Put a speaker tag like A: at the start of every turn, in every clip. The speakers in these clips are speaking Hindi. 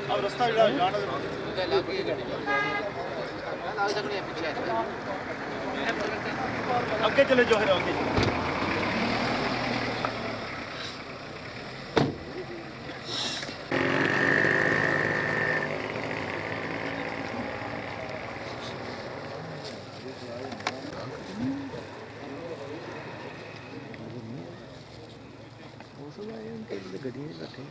A: अब रास्ता जाना आगे चले जाओ फिर आगे गड्डी बैठे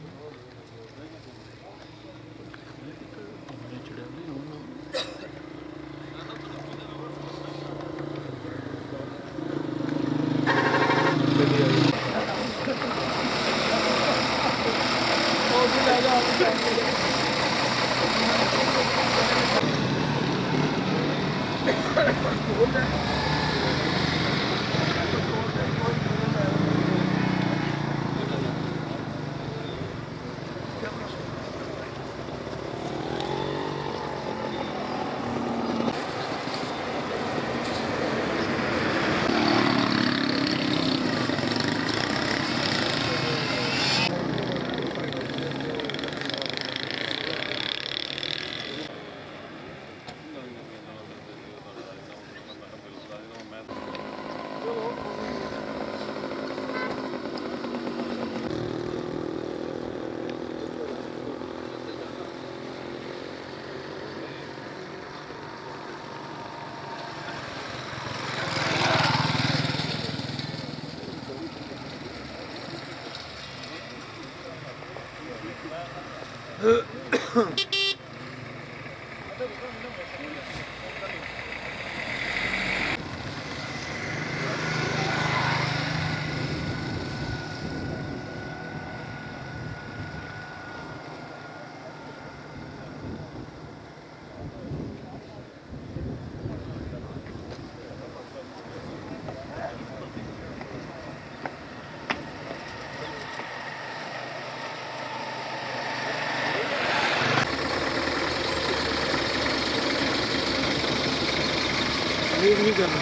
A: नहीं करना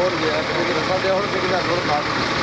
A: और गया रस्ता दे और कितना रोड मार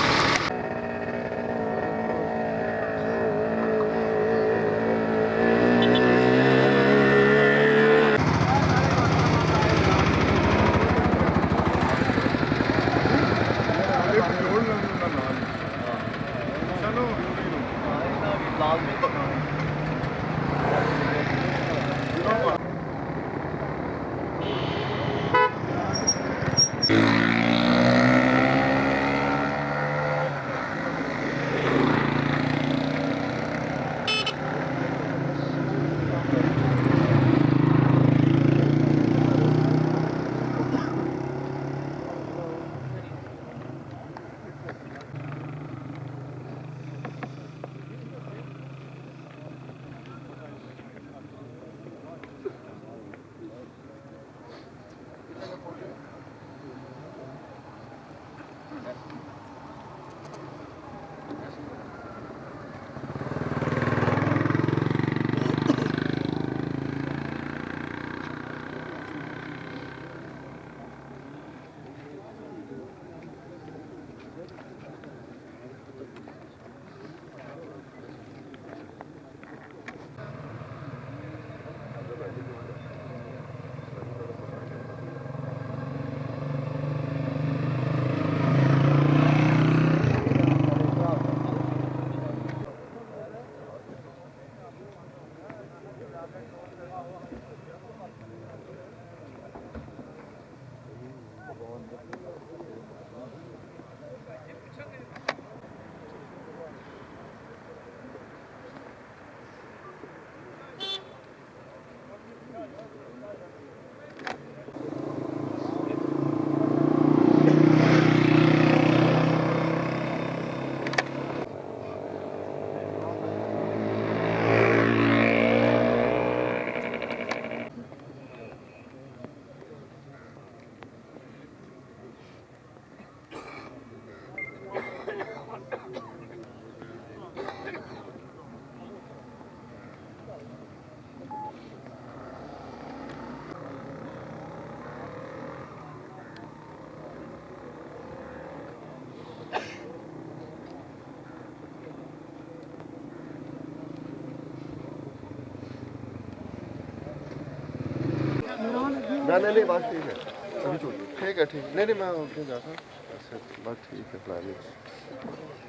B: नहीं बस ठीक है अभी छोड़ ठीक है ठीक नहीं मैं उठने जाता अच्छा बस ठीक है प्लानिंग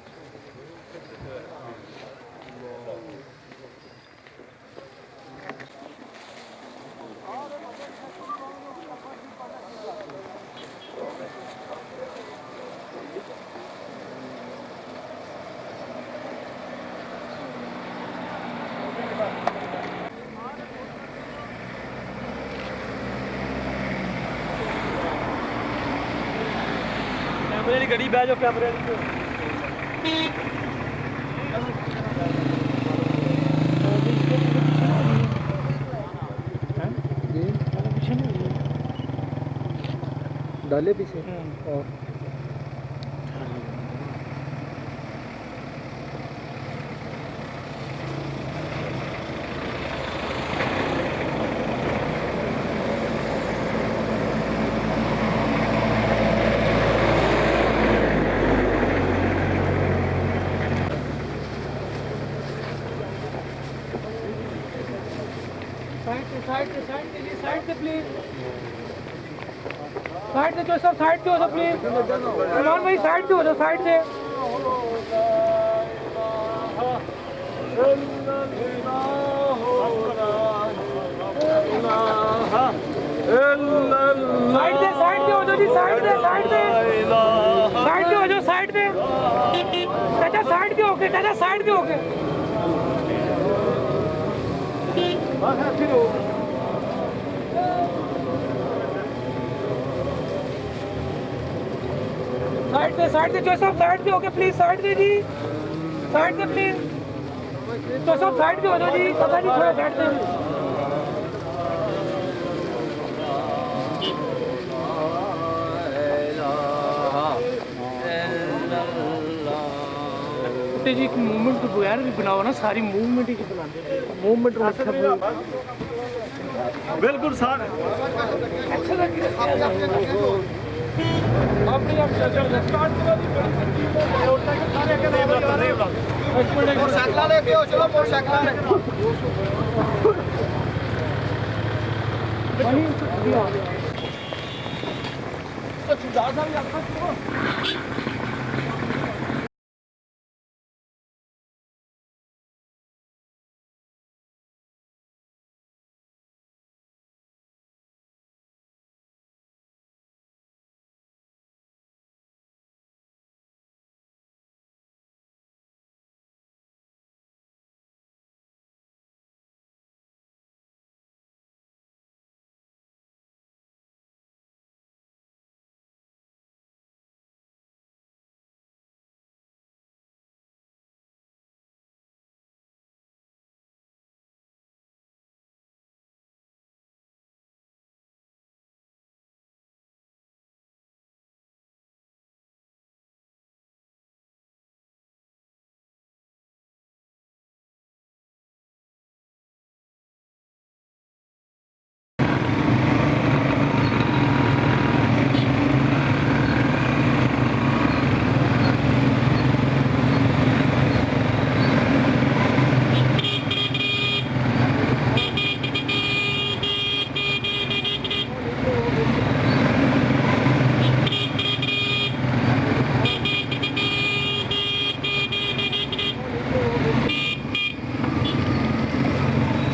A: कैमरे वाली गड्डी बह जाओ कैमरे वाली डाले पीछे और साइड से प्लीज साइड से जो सब साइड पे हो जाओ प्लीज सलमान भाई साइड पे हो जाओ साइड से साइड पे हो जाओ जी साइड पे हो जाओ साइड पे चाचा साइड पे होके चाचा साइड पे होके साइड पे जो सब साइड पे होके प्लीज साइड पे जी साइड पे प्लीज तो सब साइड पे हो जाओ जी पता नहीं थोड़ा साइड पे जी एक मूवमेंट को यार भी बनाओ ना सारी मूवमेंट ही बनाते मूवमेंट बिल्कुल सर अच्छा लग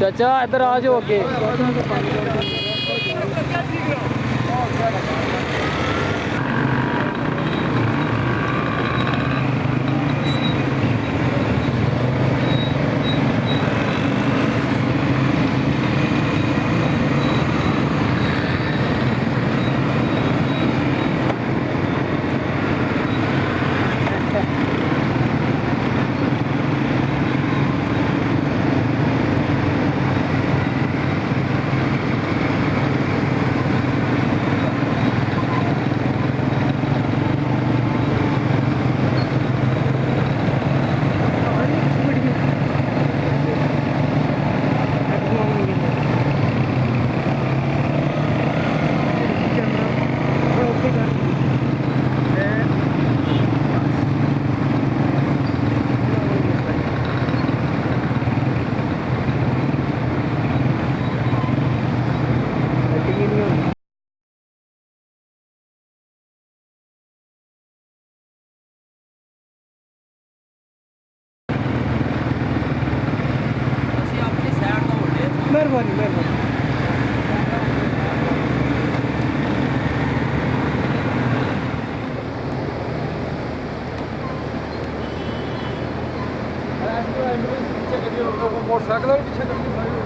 A: चाचा इधर आ जाओ अगे
C: मोटरसाइकिल वाले पीछे करिए।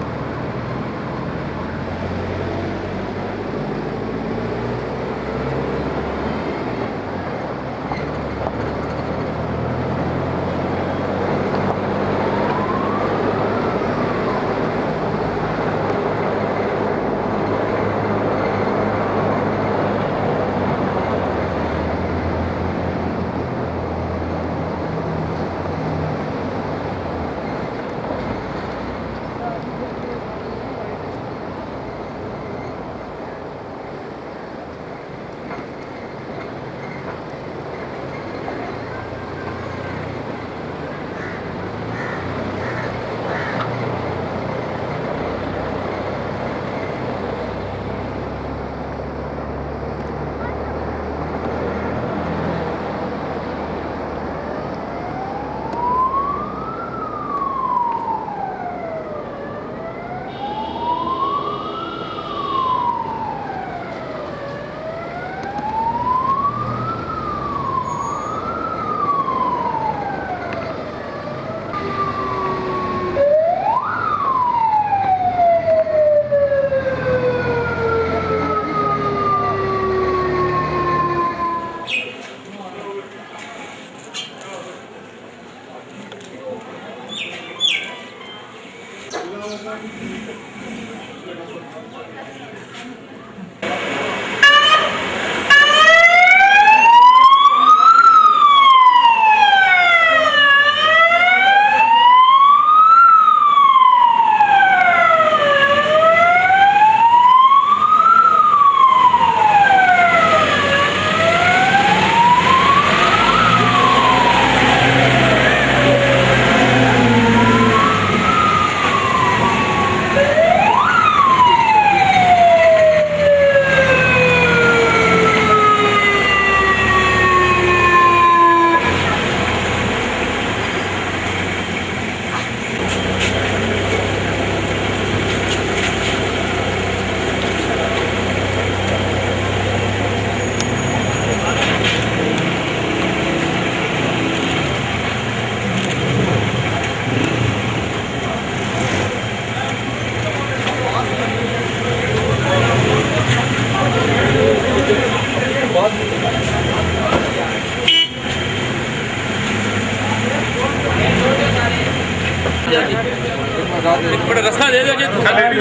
D: रास्ता दे दो जी,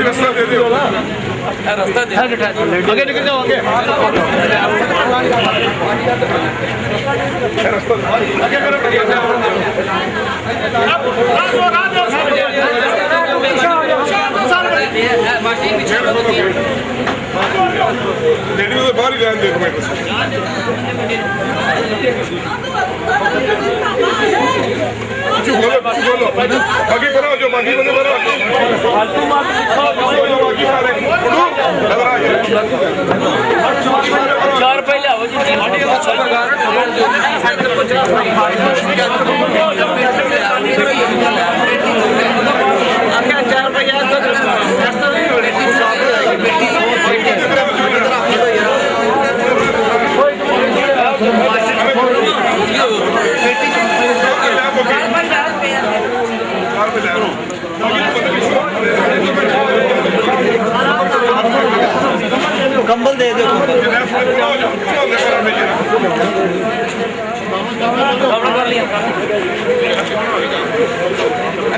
D: रास्ता दे दो, रास्ता दे आगे निकल जाओ आगे आगे करो तो बाहर ही रहने दे बोलो बाकी बनाओ जो बाकी बने बनाओ चार पहले आओ जी कंबल दे दो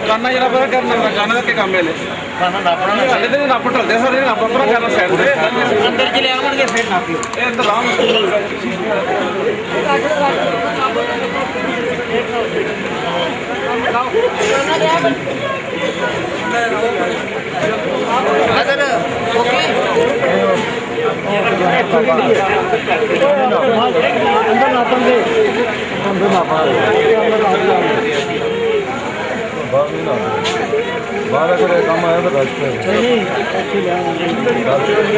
D: काना जरा पता करना काना के काम ले काना नापना हले ते नाप ढलदे सारे नाप अपना करना साइड ते अंदर च ले आवन के फिर नाप लो ए इंतजाम अगर ओके अंदर नापन दे अंदर नापा बारह करे काम आया तो रास्ते नहीं अच्छी ले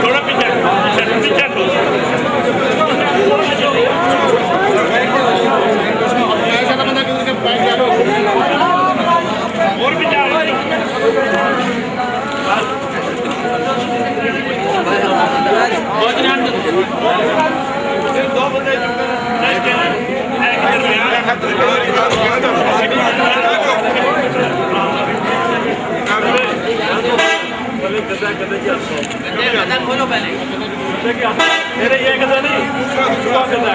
D: थोड़ा पीछे और भी
C: खोलो पहले ये गदा नहीं दूसरा गदा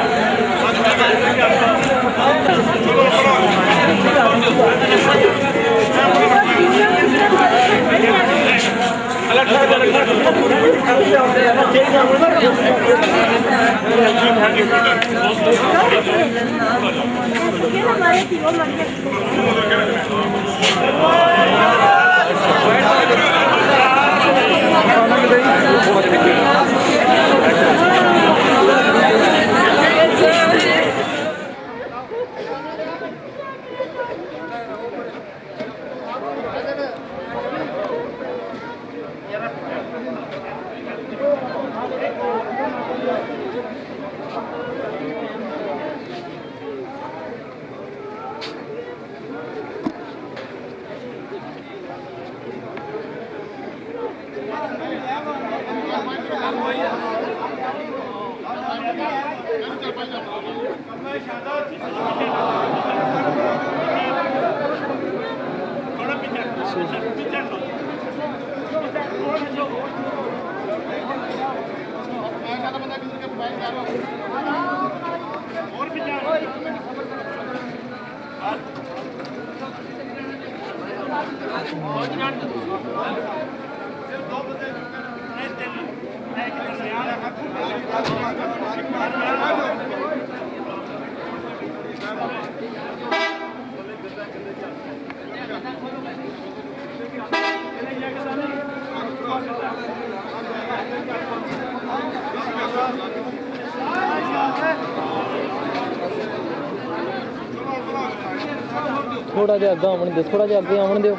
E: थोड़ा जिहा अग्गे आवन दो, थोड़ा जिहा अग्गे आवन दो।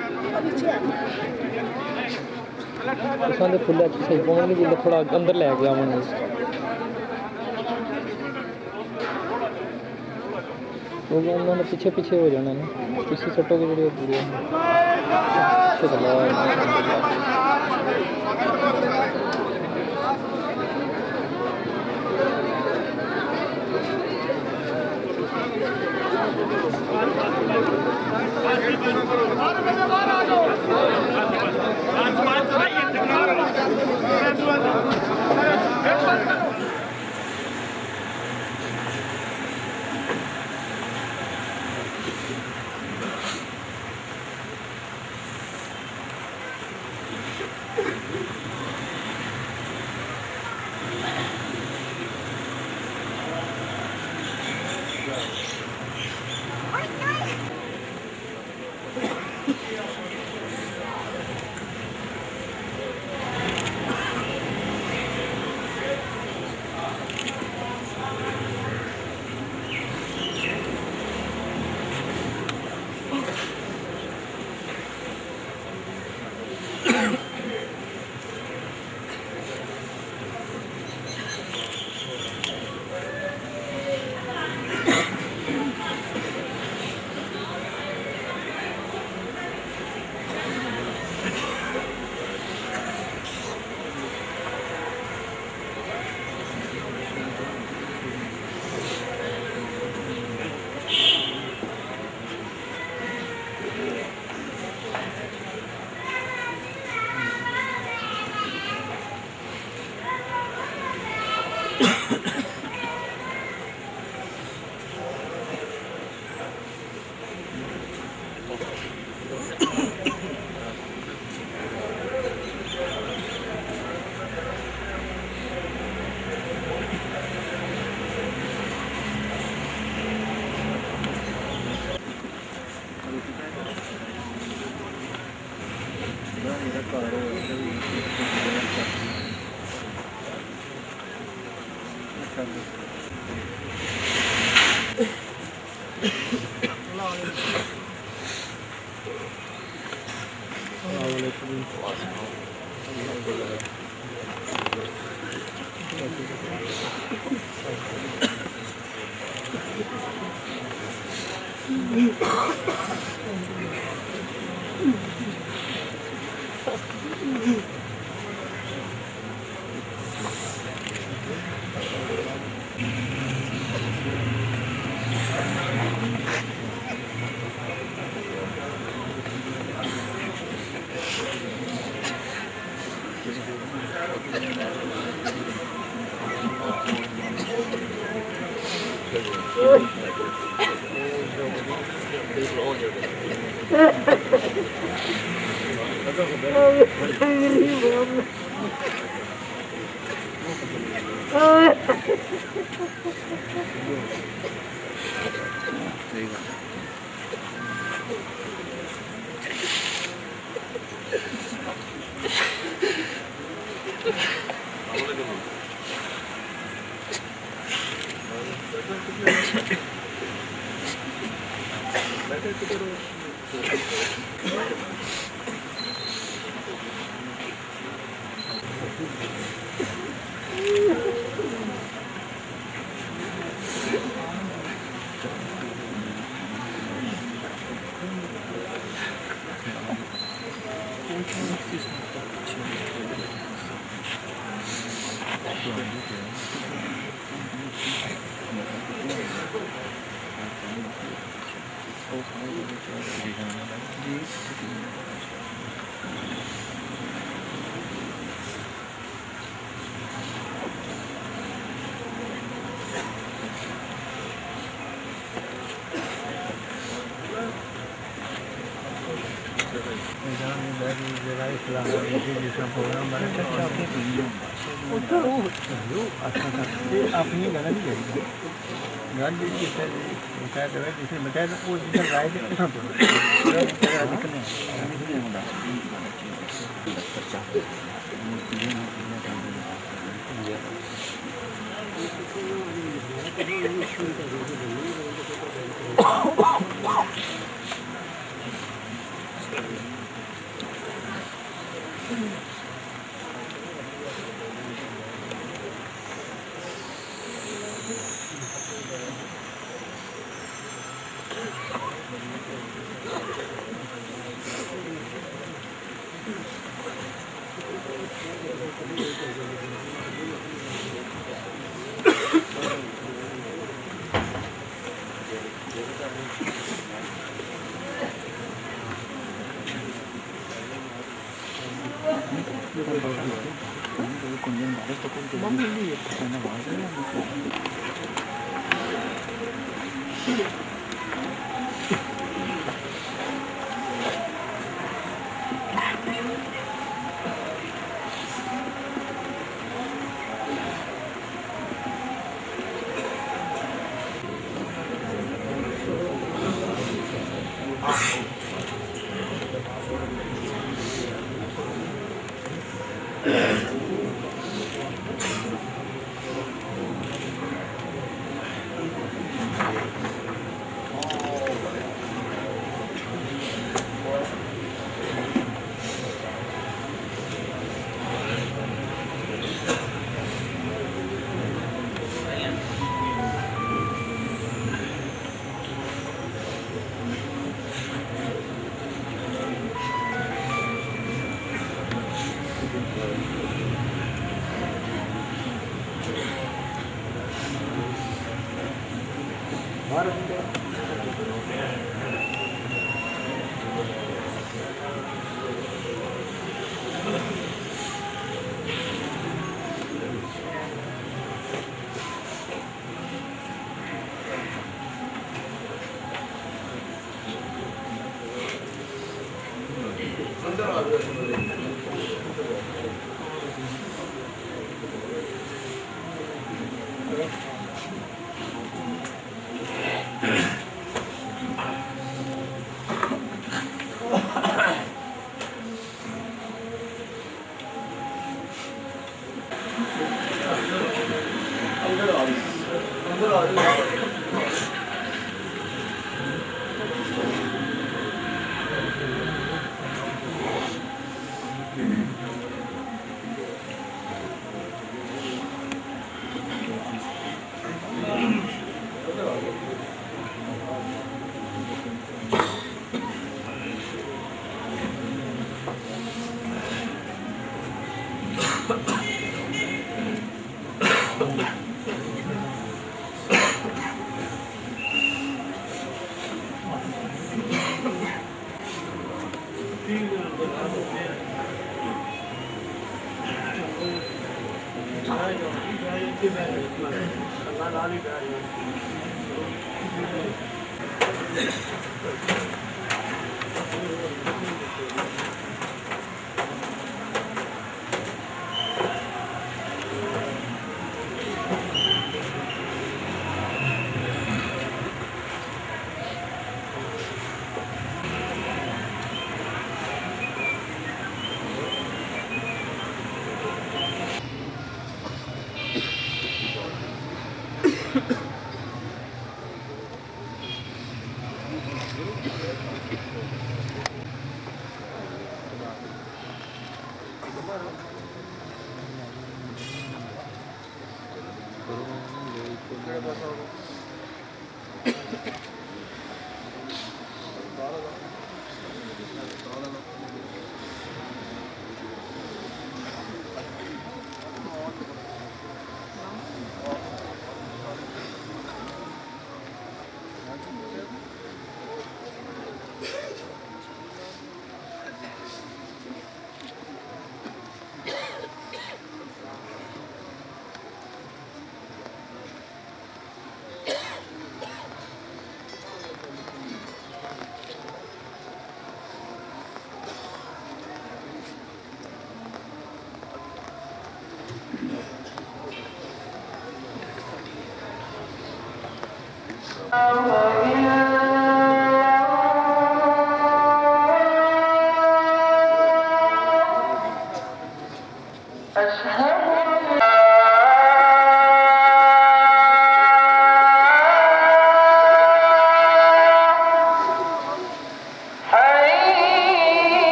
E: तुसां दे फुल्ले अच्छे सही पौणगे जिल्ले थोड़ा अंदर लैके आवन दो, क्योंकि उन्होंने पीछे पीछे हो जाना ना, तुसी सट्टोगे जेह्ड़े पूरे
F: अपनी गलत नहीं करी गल जी बकायद जिसे बकायद वो जिधर राय के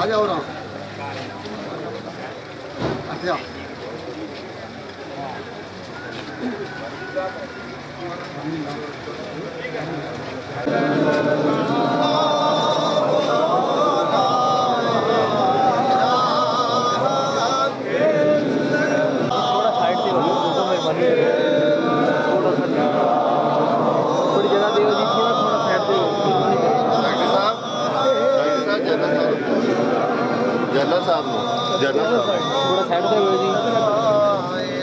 B: आ जाओ ना अच्छा जनरल साहब
E: थोड़ा साइड पे हुए जी।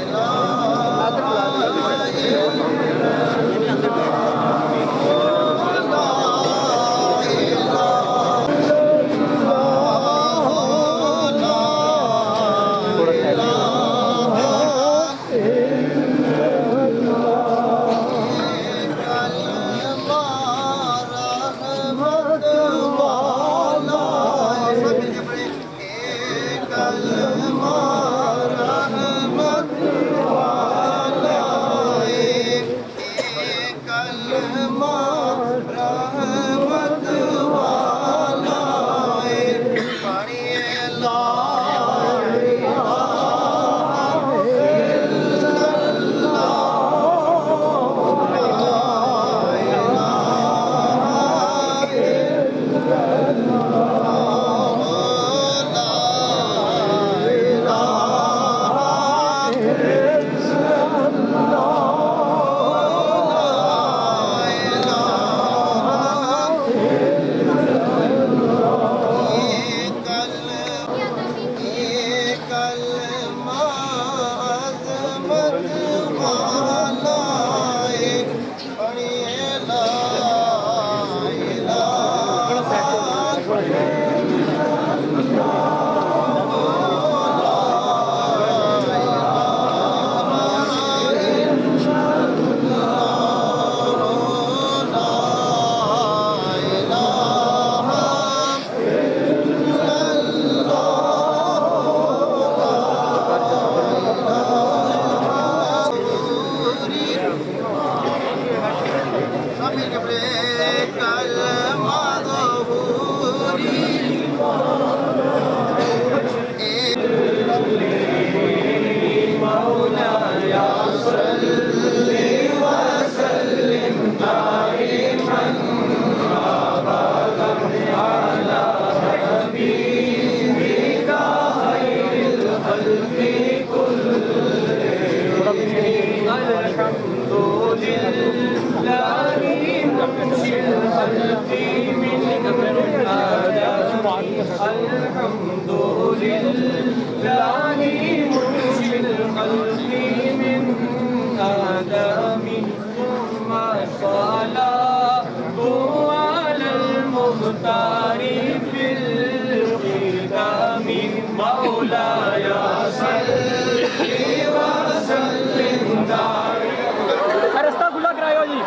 A: रास्ता खुला करायो जी,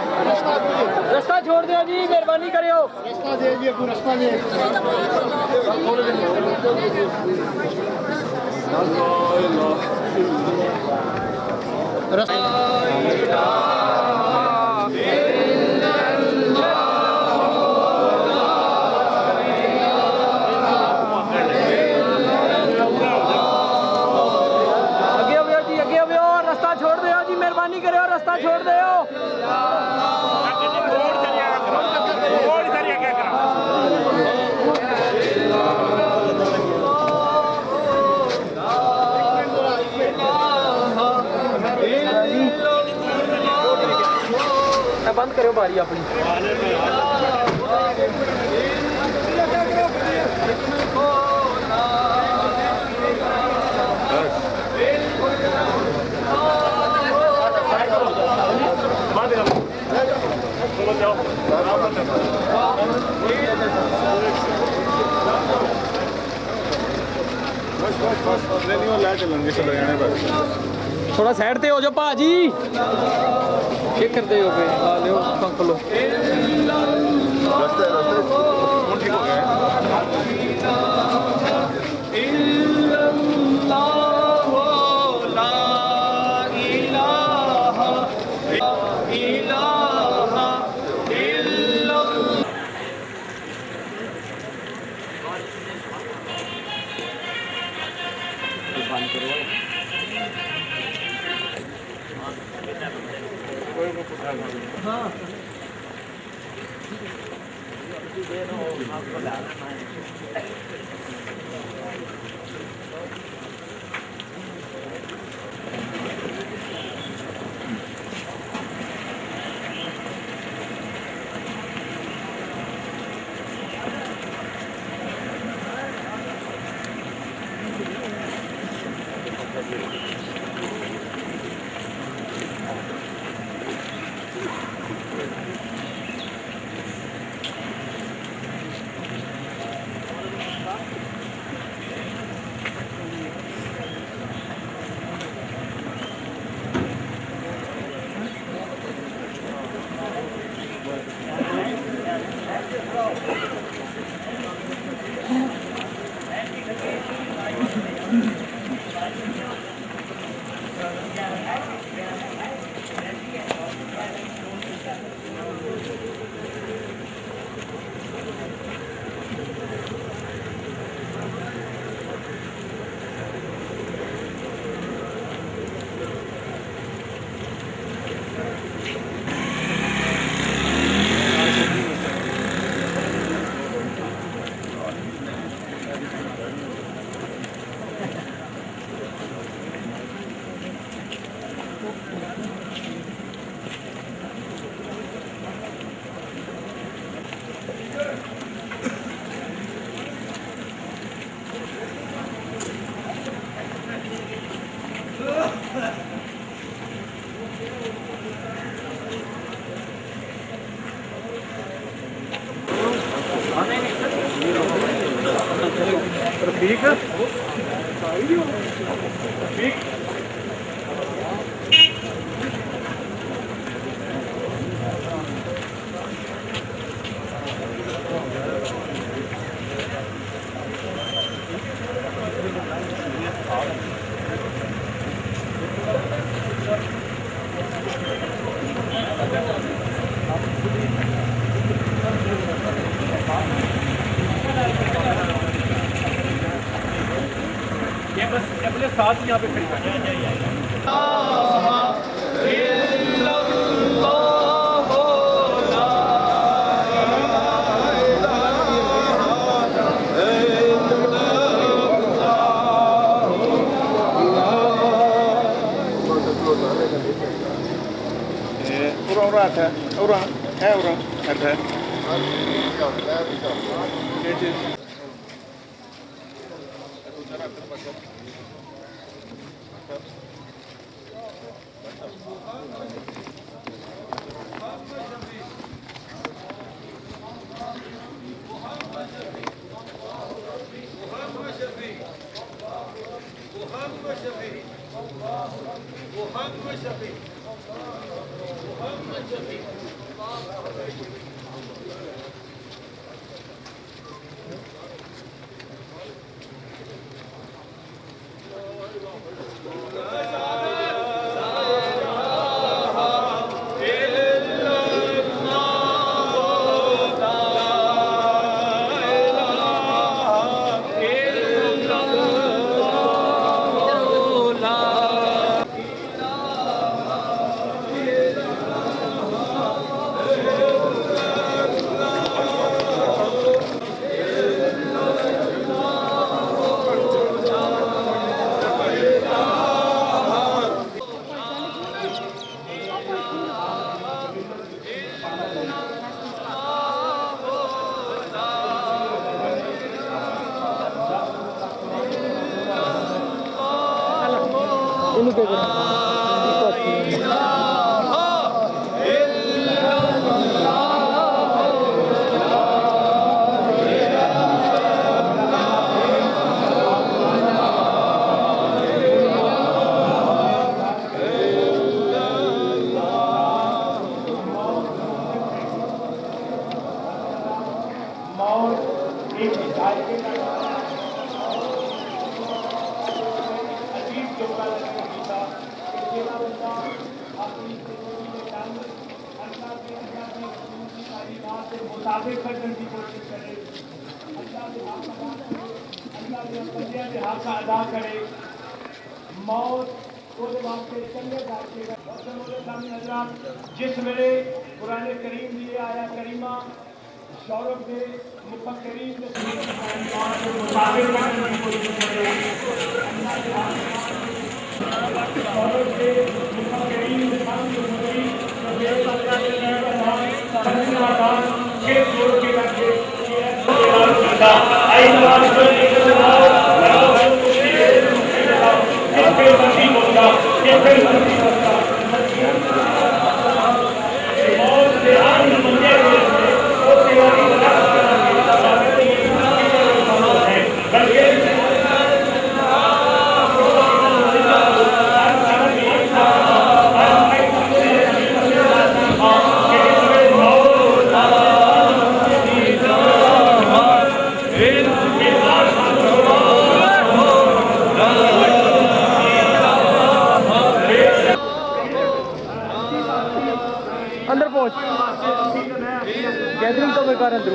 A: रास्ता छोड़ दियो जी, मेहरबानी करियो।
B: रास्ता दे दिए रास्ता दे
C: Allah Allah
E: बंद करो बारी अपनी। थोड़ा साइड पे हो जाओ भाजी। क्या करते हो पे ला लो पंख लो।
C: अपने साथ यहाँ पे खड़ी कर
E: ਇਹਨੂੰ ਕੀ ਕਰਾਂ
C: मुताबिक करने की कोशिश करे, अल्लाह के हक अदा करे। मौत ਉਹਦੇ ਵਾਸਤੇ ਚੰਗੇ ਦਾਖੇਗਾ ਉਹਦੇ ਸਾਹਮਣੇ ਹਜ਼ਰਤ जिस वेले कुरान करीम की आया करीमा शौरभ के मुफक्किरीन के मुताबिक करने की कोशिश करे, शौरभ के मुफक्किरीन के
E: अंदर पहुंच गैदरिंग तो बेकार अंदर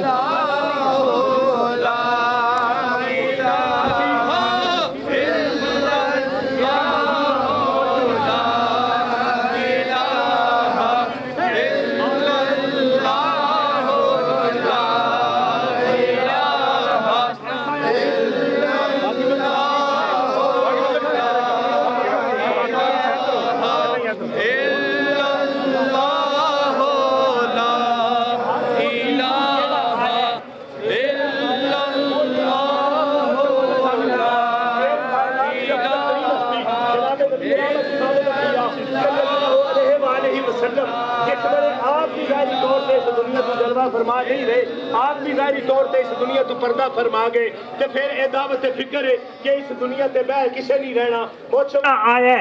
E: फरमा नहीं रहे, आप भी जाहिरी तौर पर इस दुनिया तो पर्दा फरमा गए, तो फिर ये दावत फिक्र है कि इस दुनिया ते बह किसे नहीं रहना। मुझ आया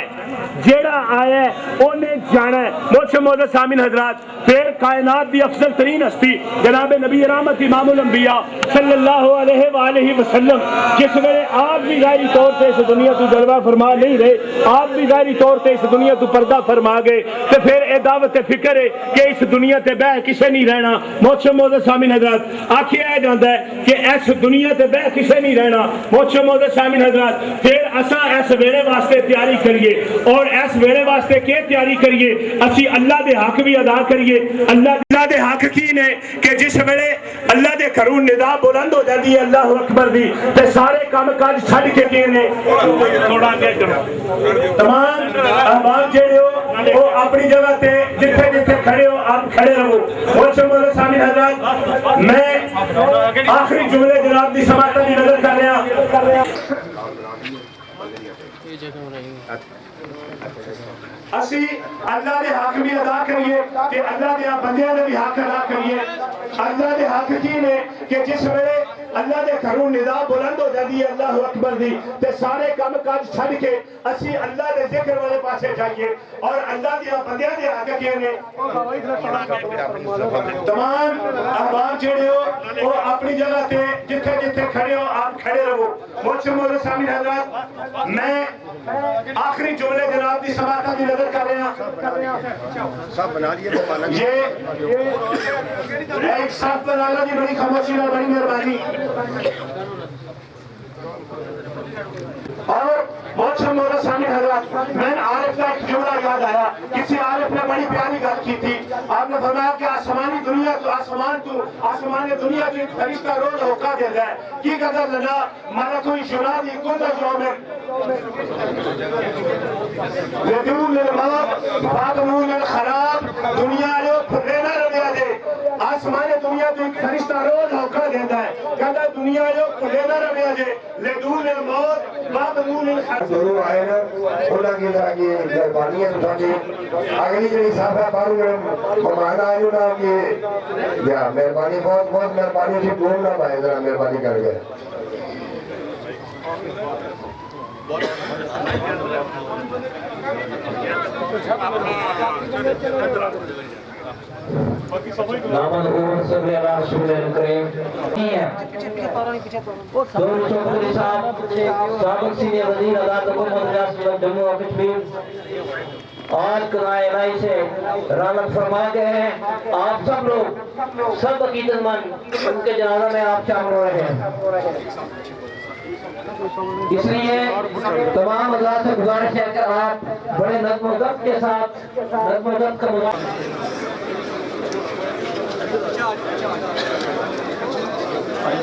E: जेड़ा आया उन्हें जाना है। मुझ मौजूद सामिन हजरात, फिर कायनात की अफजल तरीन हस्ती जनाब नबी रहमत इमामुल अंबिया सल्लल्लाहु अलैहि वसल्लम जिस वेले आप भी जाहिरी तौर पर इस दुनिया तो जलवा फरमा नहीं रहे, आप भी जाहिरी तौर पर इस दुनिया तो पर्दा फरमा गए, तो फिर ये दावत फिक्र है कि इस दुनिया ते बह किसे नहीं रहना। मुझ मौजूद सामिन हजरात, आखिया जाता है कि इस दुनिया ते बह किसे नहीं रहना। मुझ मौजूद सामिन हजरात, फिर असा इस वेले वास्ते तैयारी करिए, और इस वेले वास्ते क्या तैयारी करिए, असी अल्लाह दे हक भी अदा करिए। अल्लाह दे हक की ने कि जिस वेले अल्लाह दे घरों निदा बुलंद हो जाती है अल्लाह अकबर दी, ते सारे काम काज छड़ के किए ने थोड़ा अगे करो। तमाम अहबाब जेड़े हो वो अपनी जगह ते जिथे जिथे खड़े हो आप खड़े रहो। मुझ मौजूद सामिन हजरात, मैं आखिरी जुमले जनाब की समाअत की नजर कर रहा। असी अल्लाह के हक भी अदा करिए ते अल्लाह के बंदियां दे भी हक अदा करिए। अल्लाह के हक की ने कि जिस वेले अल्लाह के घरों निदा बुलंद हो जाती है अल्लाह अकबर दी, ते सारे काम काज छड़ के असी अल्लाह के जिक्र वाले पासे जाइए, और अल्लाह के बंदियां दे हक की ने तमाम अहबाब जेड़े हो वो अपनी जगह ते जिथे जिथे खड़े हो आप खड़े रहो। मुझ मौजूद सामिन हजरात, मैं आखिरी जुमले जनाब की समाअत की नजर कर रहे हैं। सब बना लिए ये एक साथ बना लो जी, बड़ी खामोशी और बड़ी मेहरबानी। और बहुत मौजूद सामिन हजरात, मैंने आरिफ का एक जुमला याद आया। किसी आरिफ ने बड़ी प्यारी गल की थी। आपने फरमाया कि आसमानी दुनिया तो आसमान दुनिया की फरिश्ता रोज होका देता है की कदर लना मारा कोई शुरा दी कुल यौम यदून लिल मौत फातमून अल खराब दुनिया जो फरेना रबिया दे आसमान दुनिया तो एक फरिश्ता रोज औखा देता है, कहता है दुनिया जो लेना रहे जे ले दूर ने मौत बाबूल
G: गुरु आए ना उन्होंने की तरह की मेहरबानी है तुझे अगली जो हिसाब है बारू मेहमान आए ना कि या मेहरबानी बहुत बहुत मेहरबानी थी घूम ना पाए जरा मेहरबानी कर गए
H: जम्मू और कश्मीर आज कनाई से रानत फरमा के हैं। आप सब लोग सब अकीदतमंद उनके जनाजा में आप शामिल हो रहे हैं, इसलिए तमाम हज़रात से गुजारिश है कि आप बड़े नज़्म व ज़ब्त के साथ नज़्म व ज़ब्त का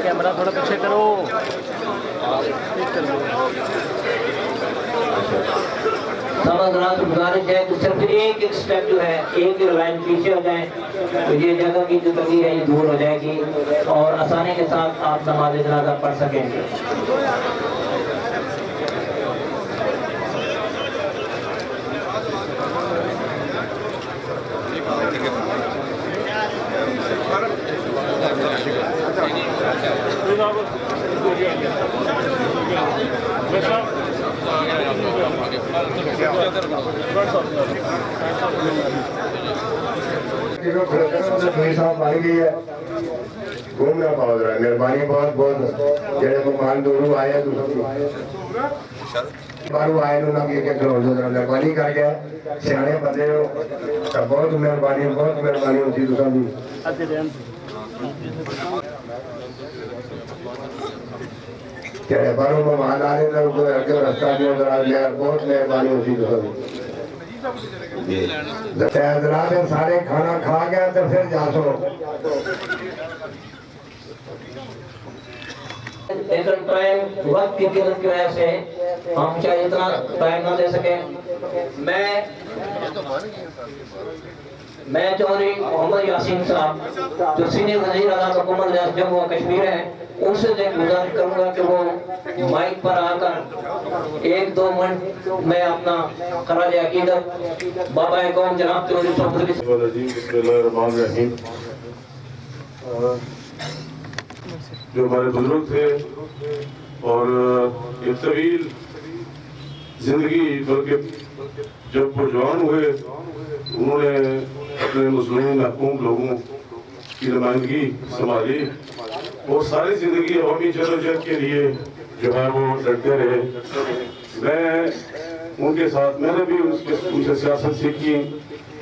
H: कैमरा थोड़ा पीछे करो। सब हज़रात से गुजारिश है कि सिर्फ एक स्टेप जो है, एक लाइन पीछे हो जाए तो ये जगह की जो कमी है ये दूर हो जाएगी और आसानी के साथ आप नमाज जनाजा पढ़ सकेंगे।
G: मारी गई है घूमना पाओ जरा मेहरबानी बहुत बहुत जेड़े मेहमान दूरू आए बारू आए ना कि करो जरा मेहरबानी कर गया सियाने बंदे हो तो बहुत मेहरबानी होती तुसा भी जेड़े बारू मेहमान आ रहे ना कोई अगे रास्ता नहीं जरा बहुत मेहरबानी होती तुसा भी सारे खाना खा गया तो फिर जा सो
H: वक्त की किल्लत की वजह से हम शायद इतना टाइम ना दे सके। मैं चौधरी मोहम्मद यासीन साहब जो सीनियर वज़ीर आला हुकूमत जम्मू और कश्मीर है, उनसे गुजारिश करूंगा कि वो माइक पर आकर 1-2 मिनट में अपना खराज अकीदत बाबा कौम जनाब चौधरी
I: जो हमारे बुजुर्ग थे और ये तवील जिंदगी बल्कि जब वो जवान हुए उन्होंने अपने मुस्लिम महकूम लोगों की नुमाइंदगी संभाली और सारी जिंदगी अवामी जदोजहद के लिए जो है वो लड़ते रहे। मैं उनके साथ मैंने भी उनसे सियासत सीखी।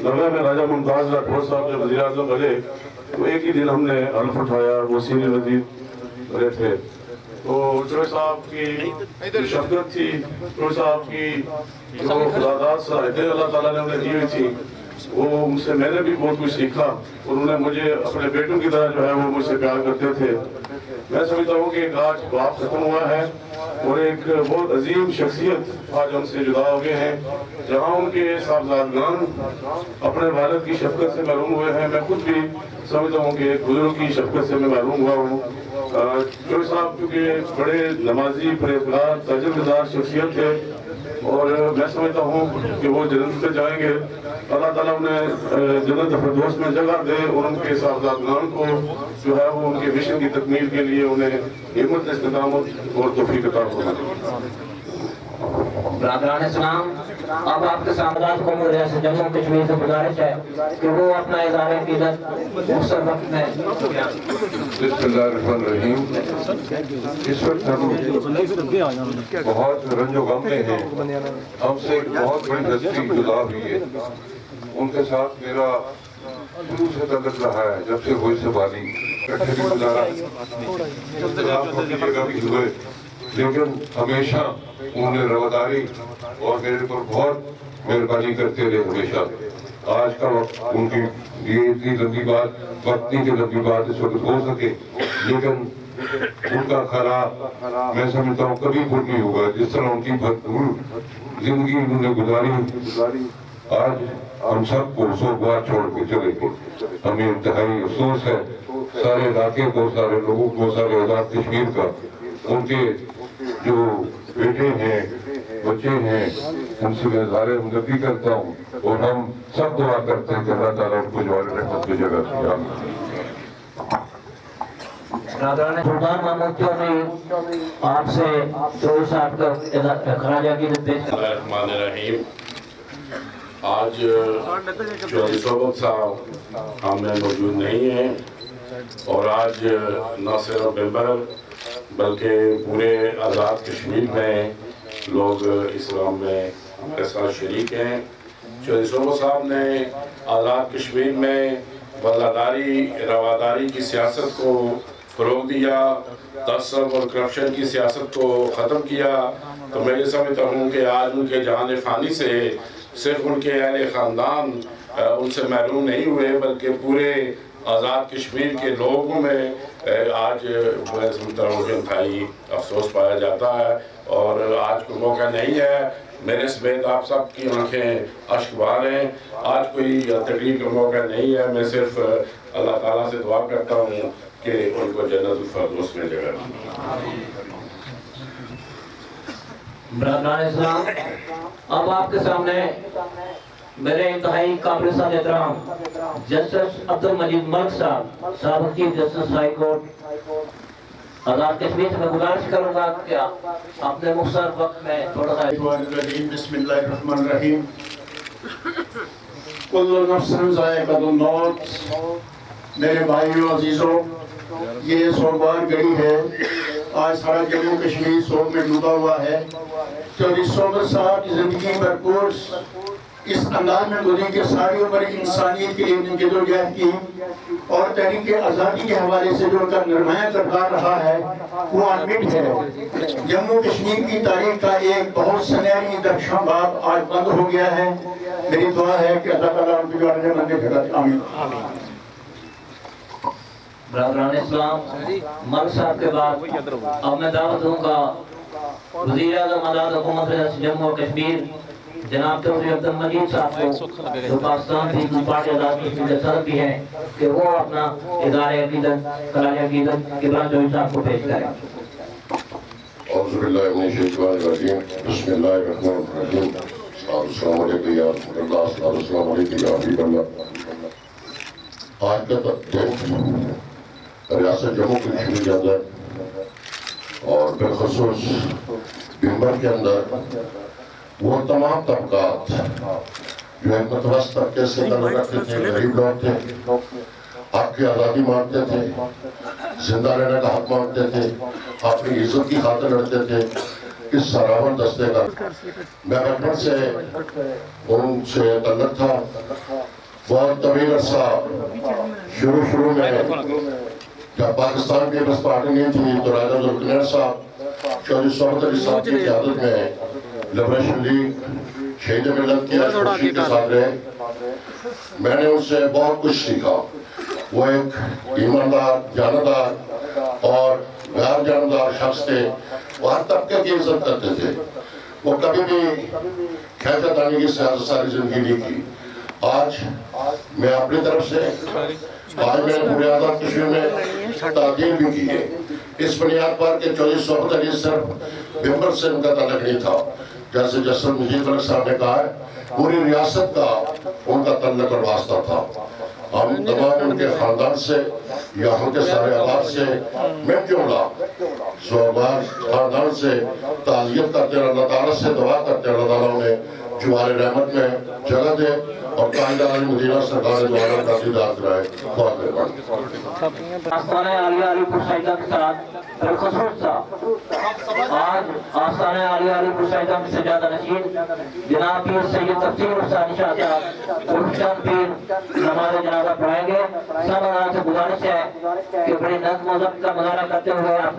I: नगर में राजा मुमताज़ राठौर साहब जब वज़ीर आज़म बने तो एक ही दिन हमने हल्फ उठाया, वो सीनियर वज़ीर बने थे। तो चौधरी साहब की शफ़क़त थी, चौधरी साहब की जो खुदादाद सहायतें अल्लाह ताला ने उन्हें दी हुई थी वो उनसे मैंने भी बहुत कुछ सीखा। उन्होंने मुझे अपने बेटों की तरह जो है वो मुझसे प्यार करते थे। मैं समझता हूँ कि आज बाप खत्म हुआ है और एक बहुत अजीम शख्सियत आज हमसे जुदा हो गए हैं। जहाँ उनके साहबजादगान अपने वालिद की शफ़क़त से महरूम हुए हैं, मैं खुद भी समझता हूँ कि एक बुजुर्ग की शफ़क़त से मैं महरूम हुआ हूँ। चौधरी साहब चूँकि बड़े नमाजी परहेज़गार तजुर्बेदार शख्सियत थे और मैं समझता हूँ कि वो जन्नत में जाएंगे। अल्लाह ताला उन्हें जन्नत फिरदौस में जगह दे और उनके साहबजादगान को जो है वो उनके मिशन की तकमील के लिए उन्हें हिम्मत, इस्तिकामत और तौफीक अता फरमाए।
H: ब्रादरान इस्लाम, अब आपके सामने जम्मू कश्मीर से गुजारिश है कि वो अपना इज़हार अक़ीदत मुख्तर वक्त में।
G: बिस्मिल्लाहिर्रहमानिर्रहीम। इस वक्त हम बहुत रंजो गम में हैं। हमसे बहुत बड़ी हस्ती जुदा हुई है। उनके साथ मेरा शुरू से तल्लुक़ रहा है, जब से हुई से बाली इकट्ठे भी गुजारा भी हुए, लेकिन हमेशा उन्होंने रवादारी और मेरे पर बहुत मेहरबानी करते रहे हमेशा। आज का वक्त उनकी ये इतनी लंबी बात वक्त नहीं की लंबी बात इस वक्त हो सके, लेकिन उनका खरा मैं समझता हूँ कभी पूर्ण नहीं होगा। जिस तरह उनकी भरपूर जिंदगी उन्होंने गुजारी, आज हम सबको सोगवार छोड़ के चले गए। हमें इंतहाई अफसोस है सारे इलाके को, सारे लोगों को, सारे आजाद कश्मीर का। उनके जो बेटे हैं, बच्चे हैं, उनसे मैं ज़ाहिर हमदर्दी करता हूँ और हम सब दुआ करते हैं कि अल्लाह ताला उनको जो रहमत की जगह दिया।
H: सुल्तान महमूद चौधरी आपसे 24 का खराजा की
I: रहीम। आज चौधरी सोबत साहब हमने मौजूद नहीं हैं और आज न सिर्फ मेंबर बल्कि पूरे आज़ाद कश्मीर में लोग इस्लाम में हमारे साथ शरीक हैं। चौधरी सोबत साहब ने आज़ाद कश्मीर में वफादारी रवादारी की सियासत को फ़रोग़ दिया, तअस्सुब और करप्शन की सियासत को ख़त्म किया। तो मैं ये समझता हूँ कि आज उनके जान फ़ानी से सिर्फ उनके अहले ख़ानदान उनसे महरूम नहीं हुए बल्कि पूरे आज़ाद कश्मीर के लोगों में आज मैं समझता हूँ कि इंतहाई अफसोस पाया जाता है। और आज कोई मौका नहीं है, मेरे समेत आप सब की आंखें अश्कबार हैं। आज कोई तकरीर का मौका नहीं है। मैं सिर्फ अल्लाह ताला से दुआ करता हूँ कि उनको जन्नतुल फिरदौस में जगह
H: ब्रदरान इस्लाम, अब आपके सामने मेरे इंतहाई काबिल एहतराम जस्टिस अब्दुल मजीद मलिक साहब, साबिक़ chief justice high court Azad Kashmir से मैं गुजारिश करूँगा कि अपने मुख्तार वक्त में थोड़ा सा
C: बिस्मिल्लाहिर्रहमानिर्रहीम। कुल्लु नफ्सिन ज़ाइक़तुल मौत। मेरे भाइयों अजीज़ों, ये सोमवार गई है, आज सारा जम्मू कश्मीर शोक में डूबा हुआ है। चौधरी सोबत साहब की ज़िंदगी भरपूर इस अंदाज में गुजरी कि सारी उम्र इंसानियत के लिए जदोजहद की और तहरीक आज़ादी के हवाले से जो उनका निर्माया किरदार रहा है वो अनमिट है। जम्मू कश्मीर की तारीख का एक बहुत सुनहरी दर्शन बाब आज बंद हो गया है। मेरी दुआ है कि अल्लाह ताला उनकी जान में जगह। आमीन।
H: ब्रदरान इस्लाम मलिक साहब के बाद अब मैं दावत दूंगा वज़ीर आज़म आज़ाद हुकूमत जम्मू और कश्मीर जनाब चौधरी अब्दुल मजीद साहब को, जो पाकिस्तान पीपल्स पार्टी आज़ाद कश्मीर के सदर भी हैं, कि वो अपना इदारे अक़ीदत खराज अक़ीदत किबला चौधरी साहब को पेश करें।
G: औज़ु बिल्लाहि मिनश शैतानिर रजीम। बिस्मिल्लाहिर्रहमानिर्रहीम। अस्सलामु अलैकुम या रसूलल्लाह, अस्सलामु अलैकुम या हबीबल्लाह। आज का दिन रियासत जम्मू कश्मीर के अंदर और बिलखुसूस बिम्बर के अंदर वो तमाम तबकात जो एक मतवस्त तबके से ताल्लुक़ रखते थे, गरीब लोग थे, आपकी आज़ादी मांगते थे, जिंदा रहने का हक मांगते थे, अपनी इज्जत की खातिर लड़ते थे, इस सरावन दस्ते का मैं बचपन से उनसे तल्लुक़ था। बहुत तवील अरसा शुरू में जब पाकिस्तान पीपल्स पार्टी नहीं थी तो राजा जुल्फ़िकार साहब चौधरी सोबत अली साहब की क़यादत में लिबरेशन लीग शहीद मिलत की खुशी के साथ रहे। मैंने उनसे बहुत कुछ सीखा। वो एक ईमानदार, जानदार और गैर जानदार शख्स थे। वो हर तबके की इज्जत करते थे। वो कभी भी खैरतानी की सियासत सारी जिंदगी नहीं की। आज मैं अपनी तरफ से आज मैंने पूरे आज़ाद कश्मीर में ताक़ीद भी की है, इस बुनियाद पर कि चौधरी सोबत अली सिर्फ बिम्बर से उनका ताल्लुक़ नहीं था। जैसे जस्टिस मुजीब मलिक साहब ने कहा है, पूरी रियासत का उनका ताल्लुक़ और वास्ता था। हम तमाम उनके ख़ानदान से या उनके सारे आबाद से मैं जुमला सोबार ख़ानदान से ताज़ियत करते हैं, अल्लाह ताला से दुआ करते हैं अल्लाह ताला उन्हें जुवारे रहमत में जगह दे और कायदा मदीना सरकार द्वारा का दीदार कराए। बहुत मेहरबानी।
H: आस्ताने आलिया अलीपुर साहिदा के साथ बिलखुसूस आज आस्ताने आलिया अलीपुर साहिदा में सजादा नशीद जनाब पीर सैयद तफसीर हुसैन शाह साहब उर्फान पीर नमाज़ जनाजा पढ़ाएंगे। सब अल्लाह से गुजारिश है कि बड़ी नज़्म व ज़ब्त का मुज़ाहरा करते हुए आप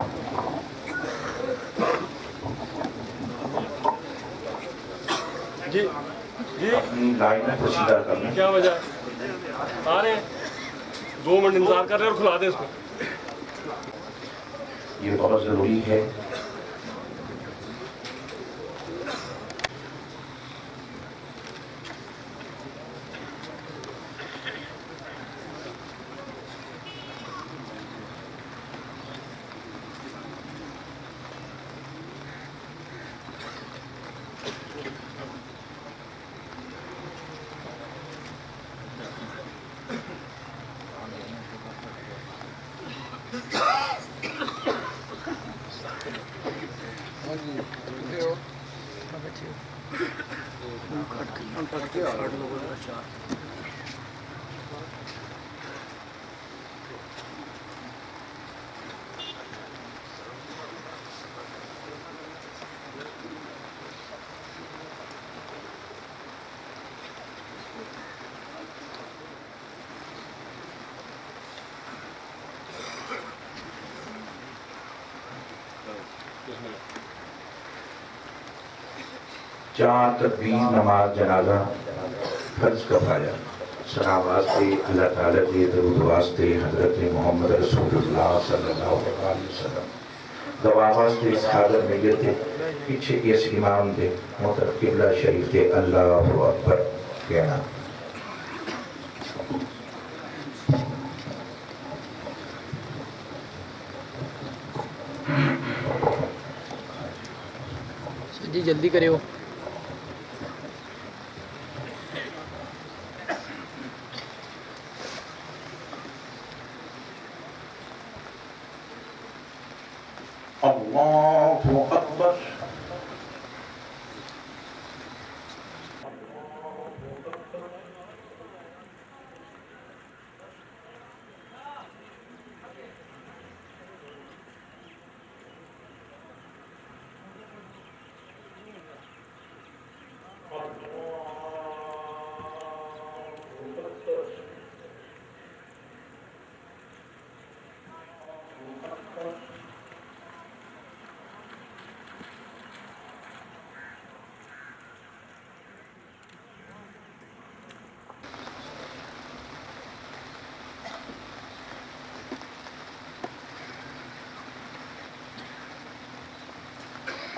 C: अपनी लाइन में पोशीदा करना।
D: क्या वजह आ रहे हैं 2 मिनट इंतजार कर रहे हैं और खुला दे इसको।
C: ये बहुत जरूरी है।
J: चार तकबीर नमाज जनाजा फर्ज कफाया सलाम वास्ते अल्लाह ताला के दरूद वास्ते हजरत मोहम्मद रसूलुल्लाह सल्लल्लाहु अलैहि वसल्लम दवा वास्ते इस हादर में ये थे पीछे इस इमाम दे मोहतरम किबला शरीफ के अल्लाहु अकबर कहना
A: जी जल्दी करियो।
J: अल्लाहु अकबर।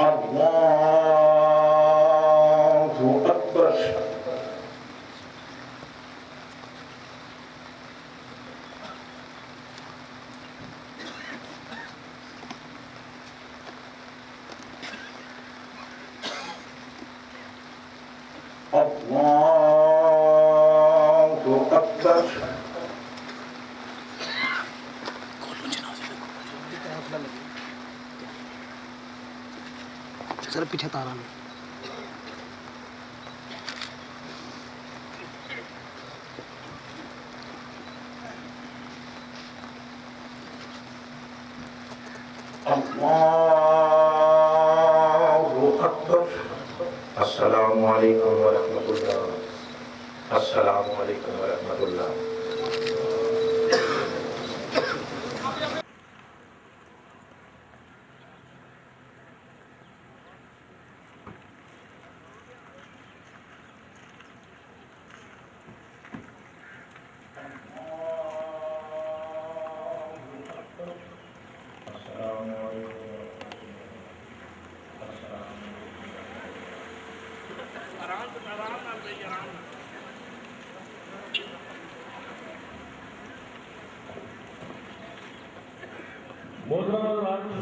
J: अल्लाहु अकबर। अल्लाहु अकबर।
A: सर पीछे तारा में
J: अल्लाहु अकबर। अस्सलामु अलैकुम व रहमतुल्लाह। अस्सलामु अलैकुम व रहमतुल्लाह।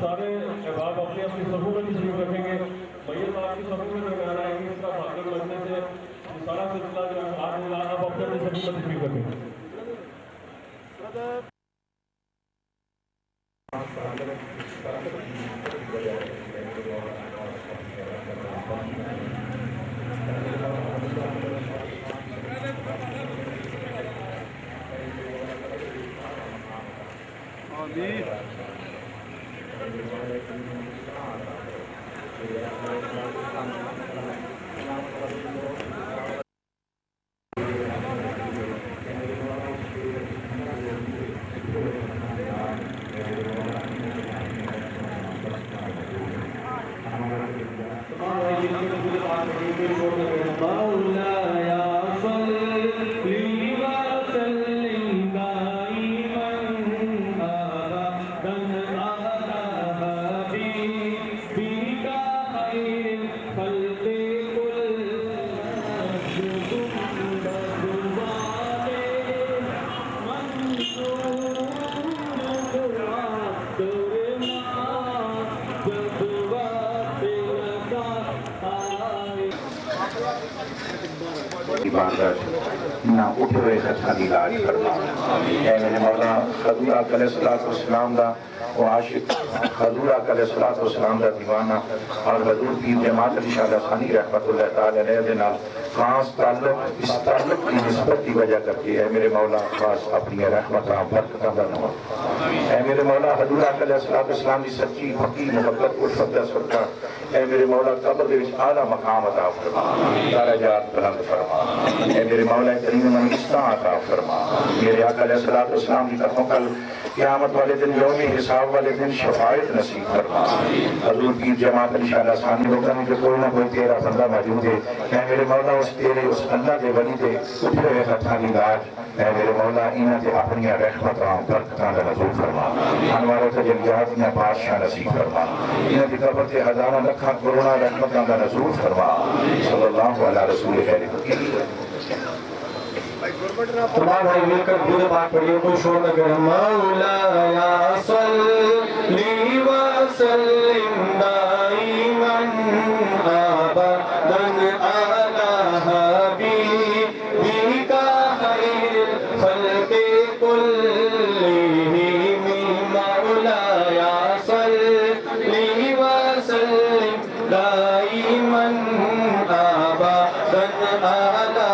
C: सारे अहबाब अपनी अपनी सफों में तशरीफ रखेंगे। मैयत आपकी सफों में दरमियान आएंगे, इसका फातिहा लगने से सारा सिलसिला जो है आज आप अपने अपनी सफों में तशरीफ रखेंगे। इबादत
J: ना उठे हुए खतरा की लाज फरमा। ऐ मेरे मौला हजूर अलैहिस्सलाम दा वो आशिक हजूर अलैहिस्सलाम दा दीवाना और हजूर पीर जमात अली शाह सानी रहमतुल्लाह तआला अलैह दे नाल खास ताल्लुक, इस ताल्लुक की निस्बत की वजह करके है मेरे मौला खास अपनी रहमतां बरकतां दा नूर। ऐ मेरे मौला हजूर अलैहिस्सलाम की सच्ची पक्की मोहब्बत उल्फत दा सदका ऐ मेरे मौला कब्र दे विच आला मकाम अता फरमा, दरजात बुलंद फरमा। ऐ मेरे मौला करीम मन इस्ता अता फरमा। मेरे आका अलैहिस्सलाम की तरफों कल क़यामत वाले दिन यौम हिसाब वाले दिन शफाअत नसीब फरमा। हजूर पीर जमात अली शाह सानी लोगों में कोई ना कोई तेरा बंदा मौजूद है। ऐ मेरे मौला उस तेरे उस अल्लाह के वली दे उठे हुए हत्थां दी लाज ऐ मेरे मौला इन्हां ते अपनी रहमतां बरकतां दा नज़ूल फरमा। अनवार तजल्लियात दी बादशाह नसीब फरमा। इन्हां दी कब्र ते हज़ारों लखां करोड़ां रहमतां दा नज़ूल फरमा। सल्लल्लाहु अलैहि रसूल
K: तमाम भाई मिलकर दुरूद पाक पढ़िए, कोई शोर न करे। मौलाया सल्ली व सल्लिम दाइमन अबदन अला हबीबिका खैरिल खल्क़ि कुल्लिहिम। मौलाया सल्ली व सल्लिम दाइमन अबदन अला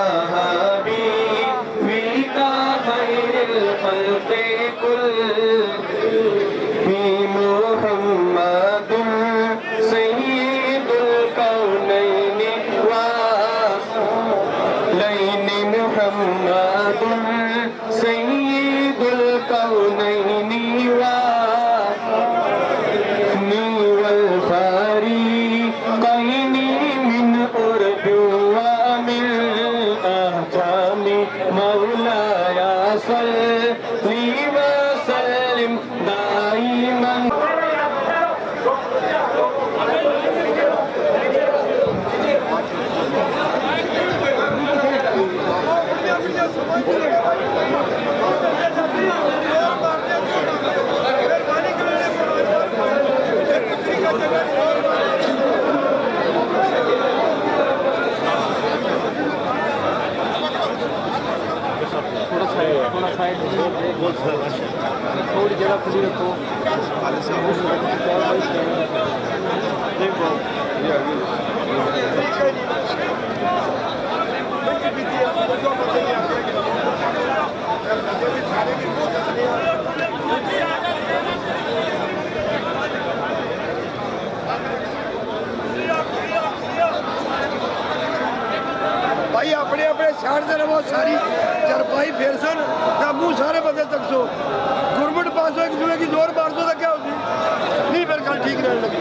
K: थोड़ी जगह खुली रखो।
L: भाई अपने अपने छाड़ दे रहो, सारी चरपाई फेर सन मुँह सारे बंदे तक सो गुरमट 500 एक जुए की जोर 500 तक क्या होती नहीं, फिर कल ठीक रहने लगी।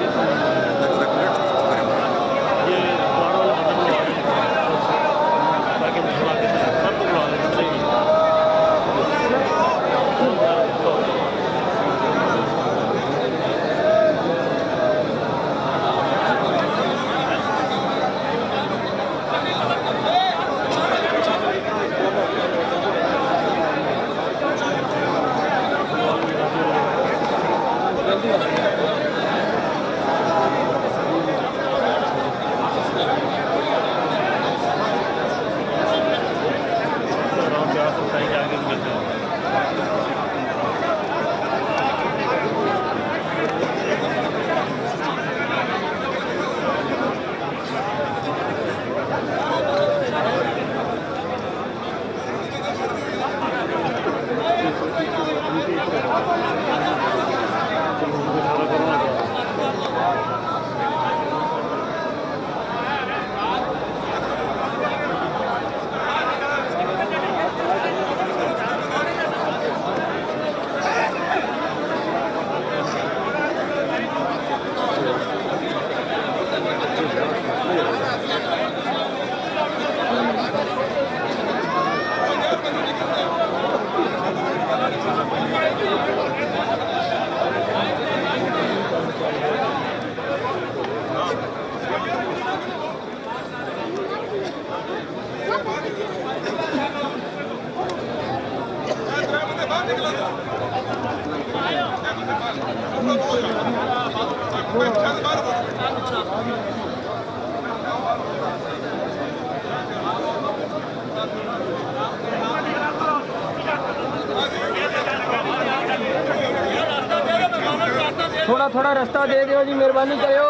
K: थोड़ा थोड़ा रास्ता दे दो जी, मेहरबानी करो।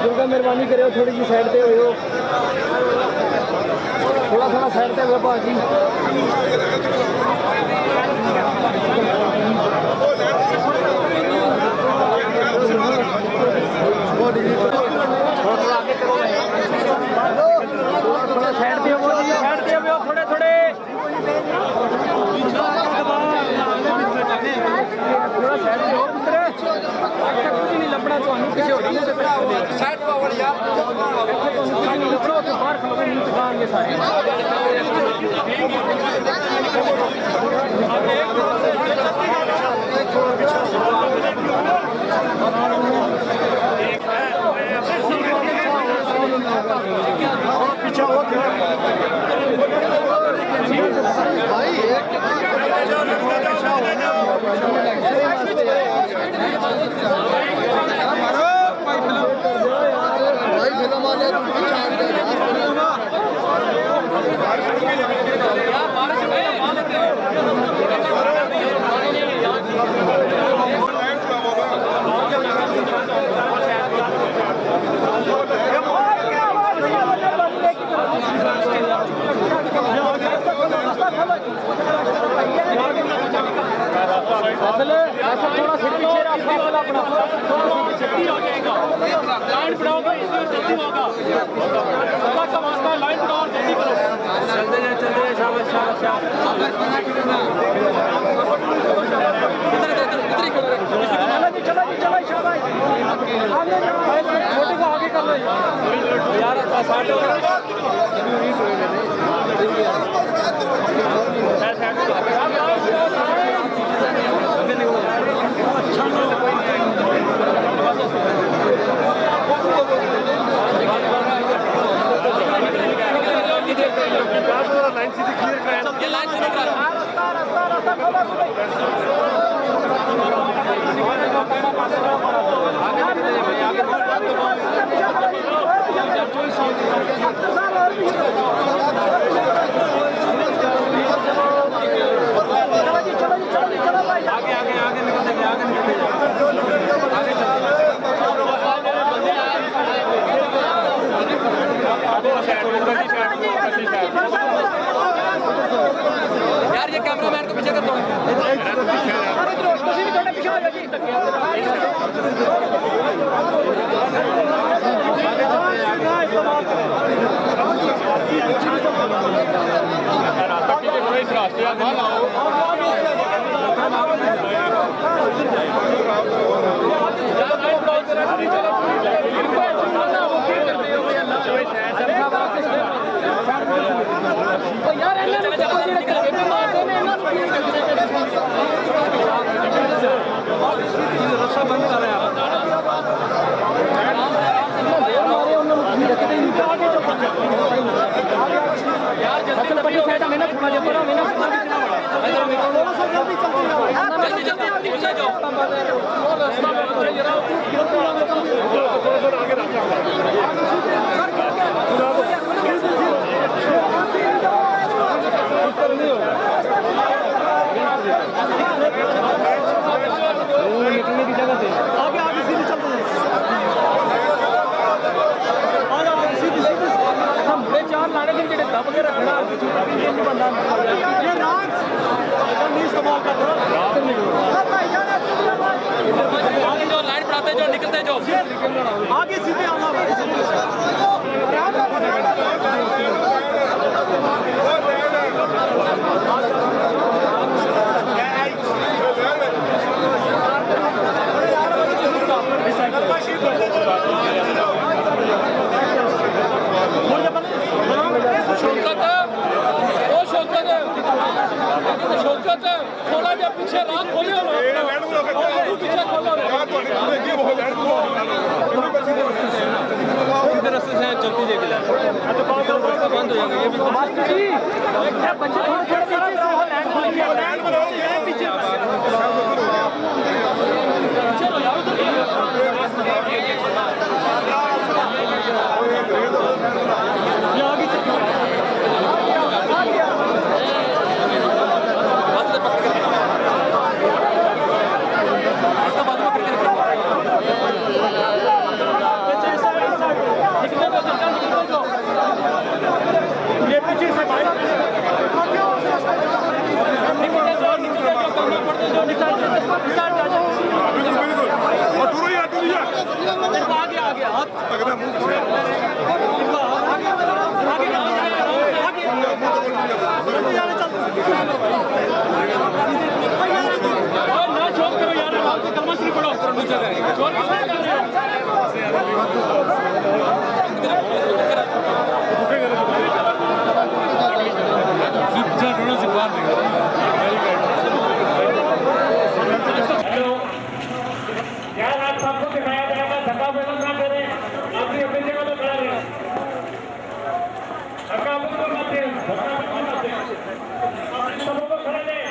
K: दुर्गा मेहरबानी करो, थोड़ी जी साइड पे हो, थोड़ा थोड़ा साइड पे हो भाजी। थोड़ा साइड पे हो जी, साइड पे हो थोड़े थोड़े, थोड़ा साइड पे हो पुत्र, कुछ नहीं लपड़ा तो पीछे हो जाएंगे साइड पावर यार, नहीं लपड़ो तो बाहर खलोगे नहीं दुकान के साथ।
L: पीछे हो भाई फिल्म वाले थोड़ा सिर पीछे रखा अपना जल्दी हो जाएगा, लाइन बढ़ाओगे इसमें जल्दी होगा, अल्लाह का वास्ता लाइन बढ़ाओ जल्दी करो, चलते जाए शाबाश शाबाश चलो जी चलो शाबाश, छोटे को आगे कर लो यार, लाइन सीधी क्लियर कराया, लाइन सीधी कराया, रास्ता खोलो आगे आगे आगे निकलते हैं, आगे निकलते हैं, आगे यार ये कैमरा मैन को पीछे कर दो, पीछे आ निकलने की जगह से आगे आगे सीधे चलते हैं, सीधे सीधे हम बड़े चार लाने के जेडे दब के रखना ये नहीं बंदा ये रात नहीं इस्तेमाल कर रहा आगे जो लाइन बढ़ाते जो निकलते जो आगे सीधे आना शौकत थोड़ा जा पीछे रात खोले पीछे खोलो सीधे रास्ते से चलती जाएगी बंद हो जाएगा ये भी बच्चे पीछे चलो लगता
C: यार आप सबको दिखाया जाएगा, धक्का बेलन ना करें, अपनी अपनी जगह पे खड़ा रहें। धक्का बिल्कुल मत दें, धक्का बिल्कुल मत दें, अपने सबों को खड़े रहें।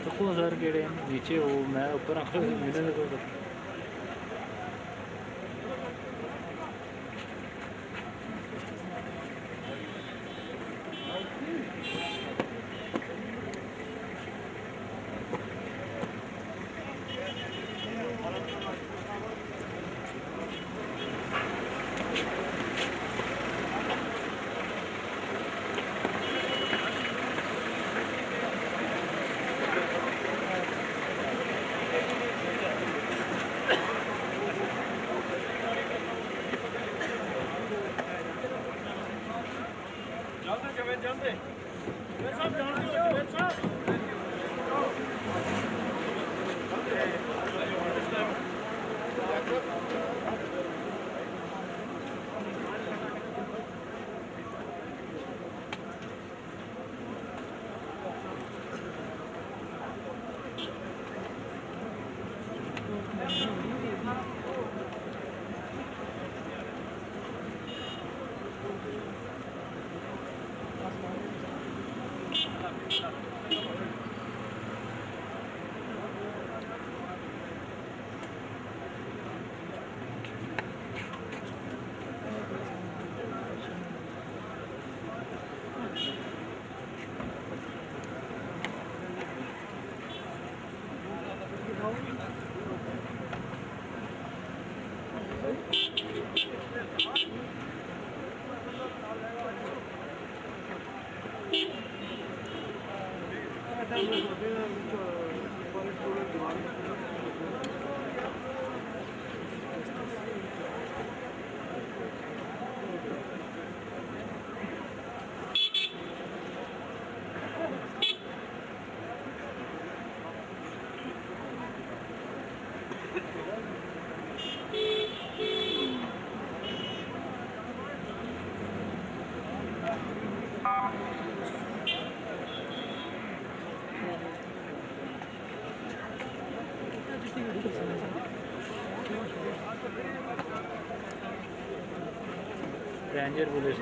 M: देखो सर केड़े नीचे वो मैं ऊपर आकर मिलने को ranger police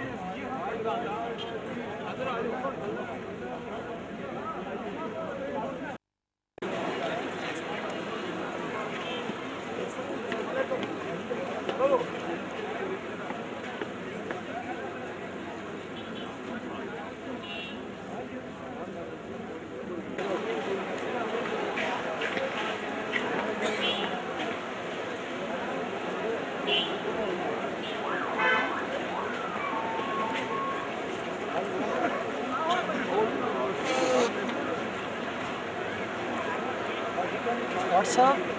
K: WhatsApp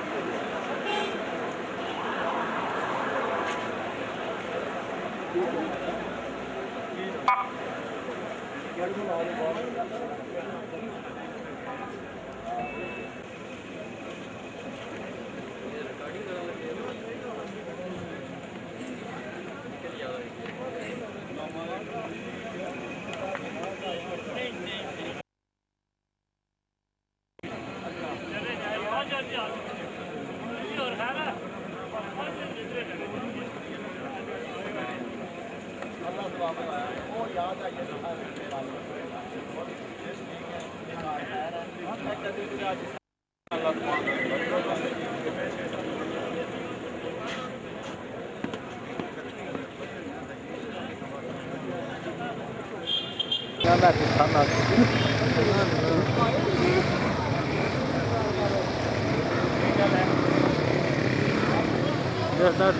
K: sir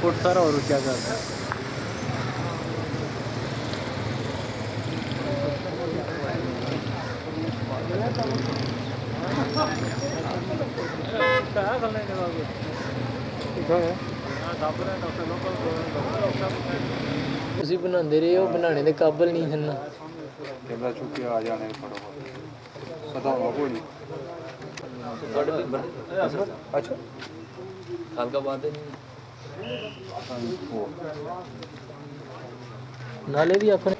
K: foot sir और क्या करता है
N: ਤੁਸੀਂ ਬਣਾਉਂਦੇ ਰਹੇ ਹੋ ਬਣਾਉਣੇ ਦੇ ਕਾਬਲ ਨਹੀਂ ਹਨ
F: ਕਹਿੰਦਾ ਚੁੱਕਿਆ ਆ ਜਾਣੇ ਫਟਾਫਟ ਸਦਾਵਾ ਕੋਈ ਨਹੀਂ अच्छा
N: हल्का बात है नाले भी अपने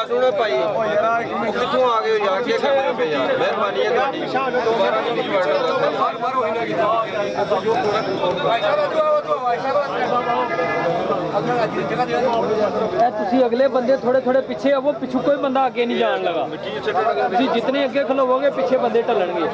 D: सुनो भाई कितों आ गए यार क्या कर रहे हो यार मेहरबानी है ਤੁਹਾਡੀ दोबारा नहीं
K: ਤੁਸੀਂ ਅਗਲੇ ਬੰਦੇ ਥੋੜੇ ਥੋੜੇ ਪਿੱਛੇ ਆਵੋ ਪਿੱਛੋਂ ਕੋਈ ਬੰਦਾ ਅੱਗੇ ਨਹੀਂ ਜਾਣ ਲਗਾ ਤੁਸੀਂ ਜਿੰਨੇ ਅੱਗੇ ਖਲੋਵੋਗੇ ਪਿੱਛੇ ਬੰਦੇ ਢਲਣਗੇ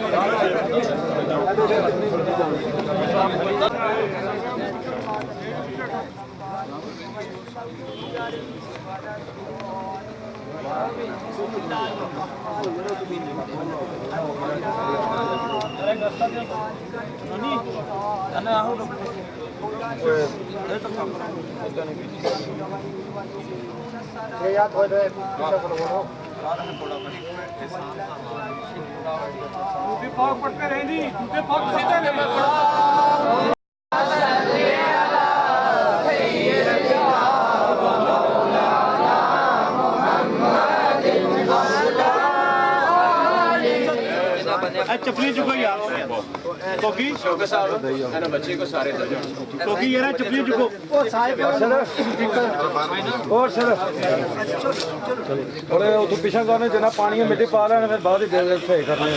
C: पढ़ते रहेंगी चपली चुको यार कोकी बच्चे को सारे कोकी यार चपली चुको
F: और सर थोड़े उधर पीछे करने जना पानी में मिट्टी पा लेना फिर बाद ही दे सही करने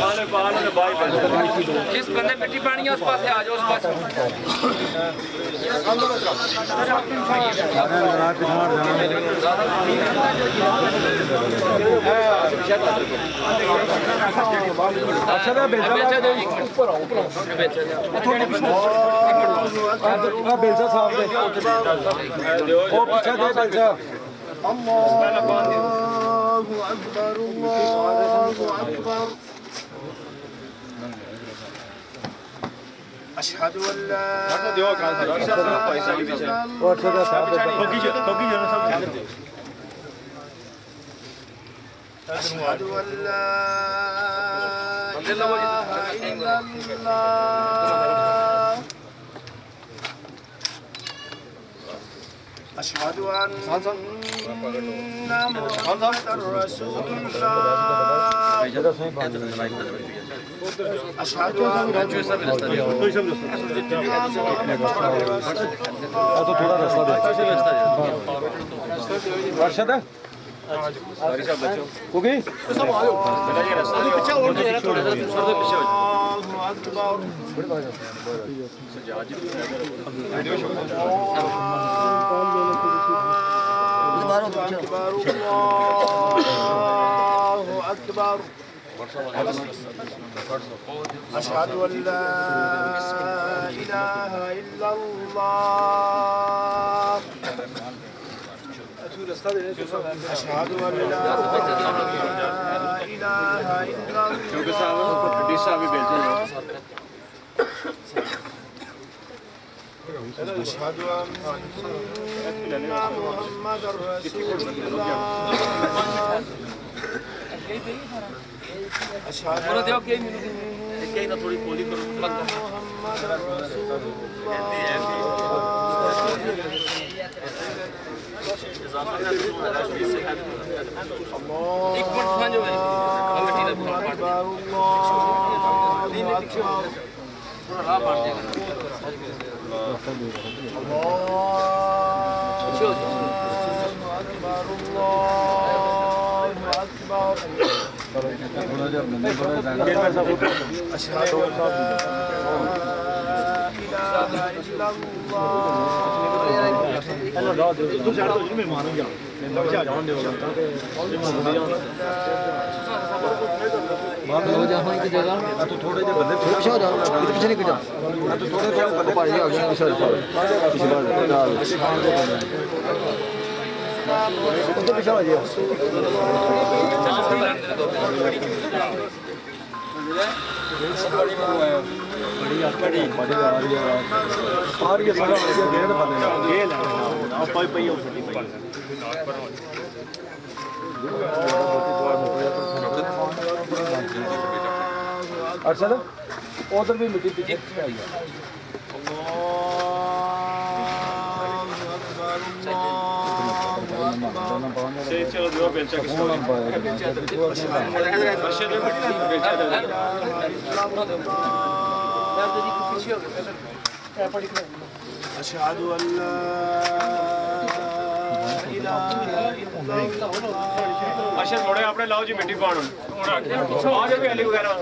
D: जिस बंदे मिट्टी पानी है उस पास से आ जाओ उस पास
F: अच्छा बेलचा ऊपर आओ बेलचा साफ दे वो पीछे दे बेलचा
B: अल्लाहु अकबर अल्लाहु अकबर अशहदु अल्ला अशहदु अल्ला इलाहा इल्लल्लाह अशहदु अन्ना मुहम्मदर रसूलुल्लाह अशहदु
F: तो थोड़ा रास्ता दे अर्शद कुकी सब आ जाओ पीछे और जरा थोड़ा सा पीछे
B: अकबर अशहदु अल्ला इलाहा इल्लल्लाह अशहदु अल्ला इलाहा इल्लल्लाह अशहदु अन्ना मुहम्मदर रसूलुल्लाह अशहदु अन्ना थोड़ी बोली करो मुहम्मदर रसूलुल्लाह एक मिनट समझो भाई कमेटी का पार्ट थोड़ा राह मार देगा
F: तू थोड़े जे बंदे पीछे हो जा पीछे नहीं जा तू थोड़े थोड़े बंदे पाजी आ गए पीछे पीछे हो जाओ बड़ी आकड़ी बड़ी आ रही है सारी सारा गेट बंदे गेल है पाई पाई अरशद उधर भी मिट्टी पीछे आई है।
C: चलो दो बेलचा किसको अशहदु अल्ला अच्छा थोड़े अपने लाओ जी मिट्टी पान आज भी अली वगैरह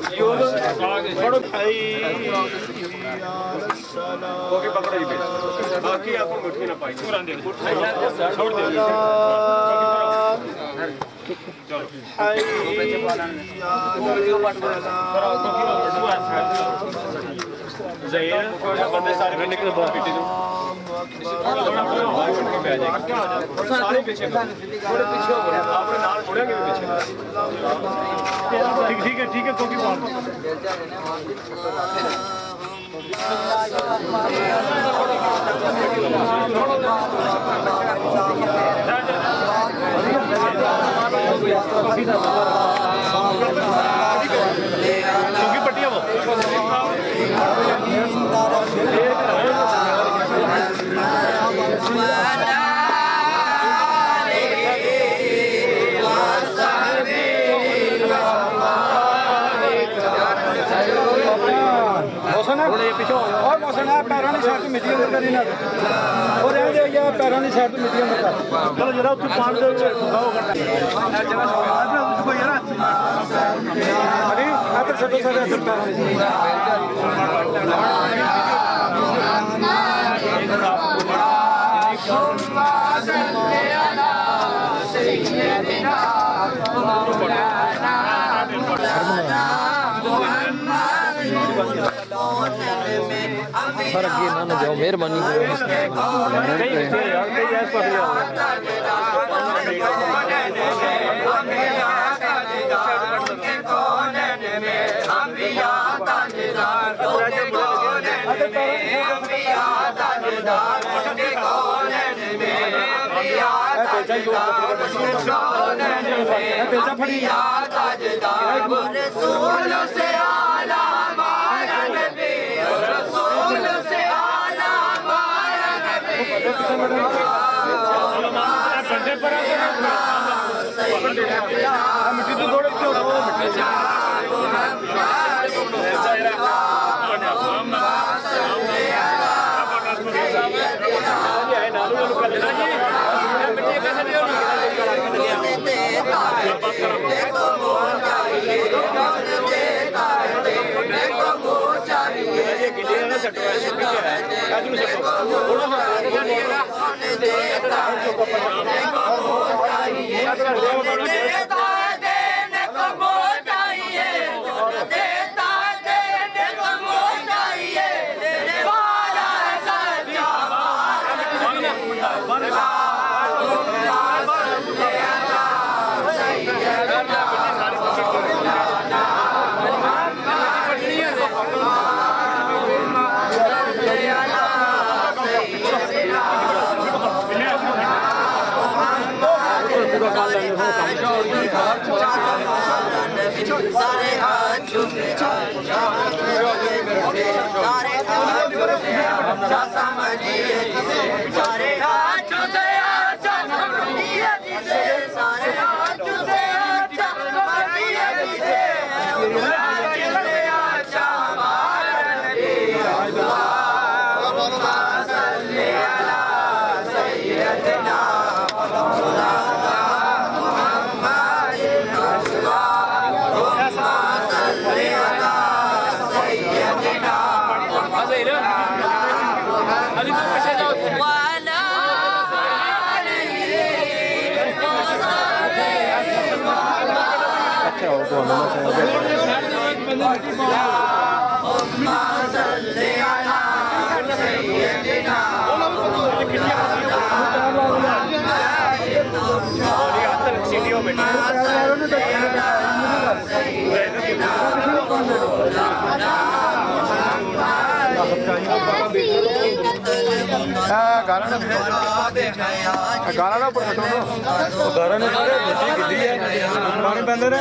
C: छोड़ो भाई ओके पकड़ो जी बाकी आप मुट्ठी ना पाई छोड़ दे चलो ज़हीर बंदे सारे में निकल मिट्टी दो सारे पीछे थोड़े पीछे हो गए आपने नाल छोड़ेंगे पीछे ठीक है कोकी पान कोकी पट्टियां वो
F: और मौसम है पैरों की साइड मिट्टी अंदर करी ना और रहने दे या पैरों की साइड मिट्टी अंदर कर चलो जरा उत्ते पान दे गाओ करना उसको यार अरे आकर छोटे सारे अंदर पैरों
N: सर अगे ना ना जाओ मेहरबानी
F: मिट्टी तो थोड़े
L: गाना
F: गाना ना ऊपर खटो गाना ने सारे धरती गिद्दी है पानी बंदे ने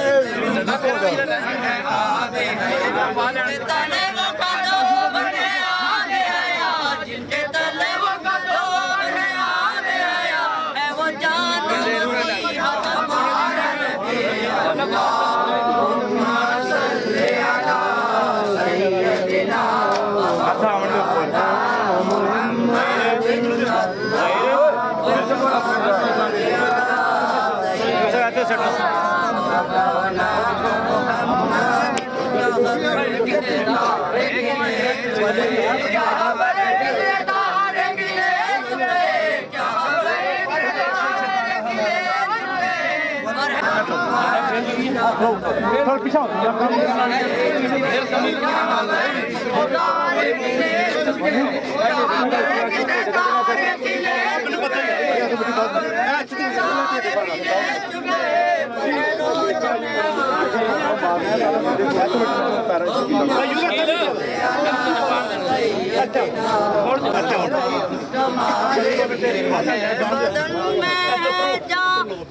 F: थोड़ा पीछे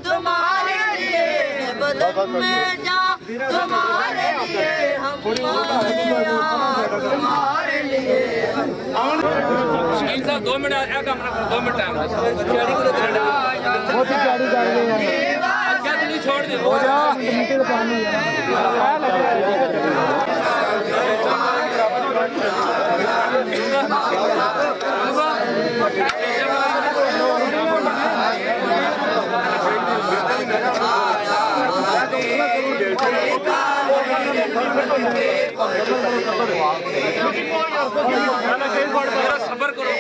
O: तुम्हारे लिए बदन में जा तुम्हारे लिए हम तुम्हारे लिए
D: शकील साहब 2 मिनट आ 2 मिनट टाइम
F: बहुत ही प्यारी कर रहे हैं
D: क्या तुम छोड़ दे
F: हो जा नीचे तो पानी
D: सबर करो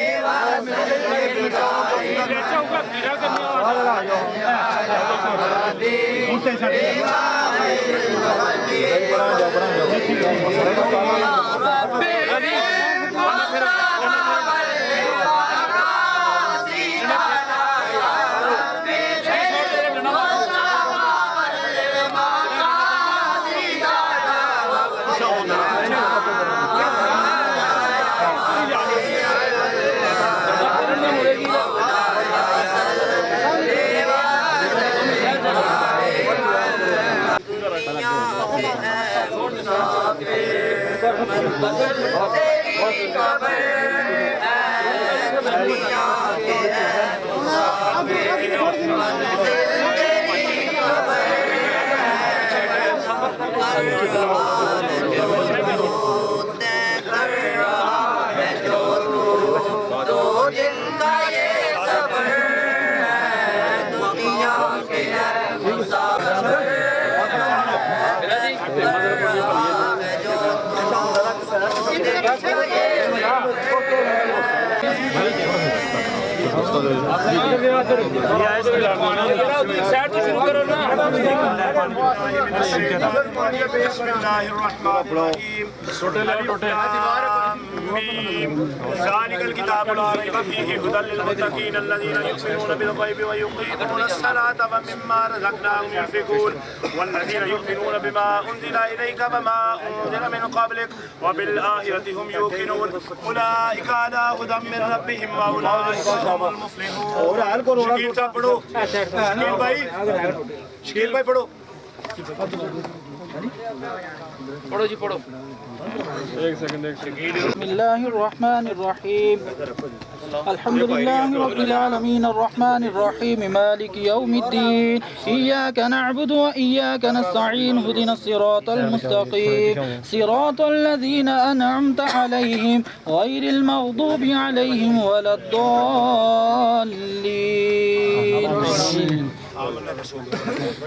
C: ज़ालिकल किताबु ला रैब फ़ीहि हुदल लिल-मुत्तक़ीन अल्लज़ीना युमिनूना बिल-ग़ैबि व युक़ीमूना अस्सलाता व मिम्मा रज़क़नाहुम युनफ़िक़ून वल्लज़ीना युमिनूना बिमा उन्ज़िला इलैका व मा उन्ज़िला मिन क़ब्लिक व बिल-आख़िरति हुम यूक़िनून उलाइका अला हुदम मिन रब्बिहिम व उलाइका हुमुल मुफ़्लिहून। शकील साहब पढ़ो, शकील भाई पढ़ो,
D: पढ़ो जी पढ़ो।
N: बिस्मिल्लाहिर्रहमानिर्रहीम अल्हम्दुलिल्लाहि रब्बिल आलमीन अर्रहमानिर रहीम मालिकि यौमिद्दीन इय्याका नअबुदु व इय्याका नस्तईन इहदिनस सिरातल मुस्तकीम सिरातल लज़ीना अनअमता अलैहिम गैरिल मग़दूबि अलैहिम वलद्दाल्लीन।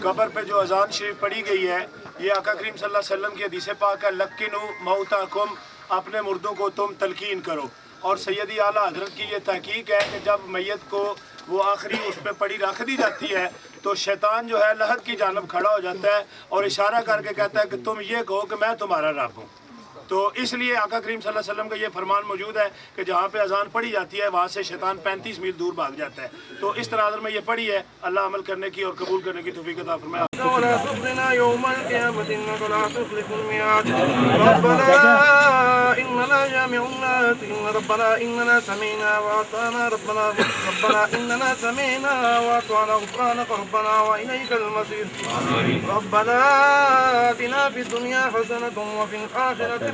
C: कब्र पे जो अजान शरीफ पढ़ी गई है ये आका करीम सल्लल्लाहु अलैहि वसल्लम की हदीस पाक है, लक्किनु मौताकुम, अपने मुर्दों को तुम तलकीन करो। और सैयदी आला हजरत की ये तहकीक है कि जब मैयत को वो आखिरी उस पर पड़ी रख दी जाती है तो शैतान जो है लहद की जानब खड़ा हो जाता है और इशारा करके कहता है कि तुम ये कहो कि मैं तुम्हारा रब हूँ। तो इसलिए आका करीम सल्लल्लाहु अलैहि वसल्लम का ये फरमान मौजूद है कि जहाँ पे अजान पढ़ी जाती है वहाँ से शैतान 35 मील दूर भाग जाता है। तो इस तरह अगर मैं ये पढ़ी है, अल्लाह अमल करने की और कबूल करने की तौफीक अता फरमाए।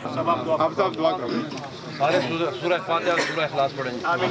B: आप सब दुआ करो।
D: सारे सूरह फातिहा सूरह इखलास पढ़ेंगे। आमीन।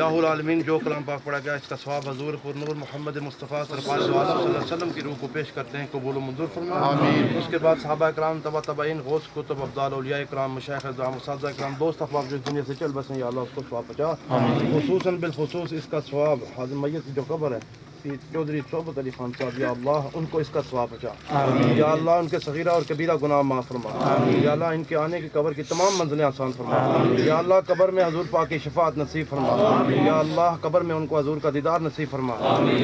F: या आलमीन जो कलाम पाक पढ़ा गया इसका सवाब हजूर पुरनूर मोहम्मद मुस्तफ़ा सल्लल्लाहु अलैहि वसल्लम की रूह को पेश करते हैं, कबूल मंजूर फरमा। उसके बाद सहाबा कराम तबा तबाइन गौस कुतुब अब्दाल औलिया कराम मशाइख अज़ाम उस्ताद कराम दोस्त अहबाब जो दुनिया से चल बसे या अल्लाह उसको सवाब पहुंचा। खुसूसन बिलखुसूस इसका सवाब हाज़िर मैयत जो कब्र है चौधरी सोबत अली खान साहब, या अल्लाह उनको इसका सवाब पहुंचा। या अल्लाह उनके सगीरा और कबीरा गुनाह माफ़ फरमा। या अल्लाह इनके आने की कब्र की तमाम मंजिलें आसान फरमा। या अल्लाह कब्र में हजूर पाक की शफाअत नसीब फरमा। या अल्लाह कब्र में उनको हजूर का दीदार नसीब फरमा।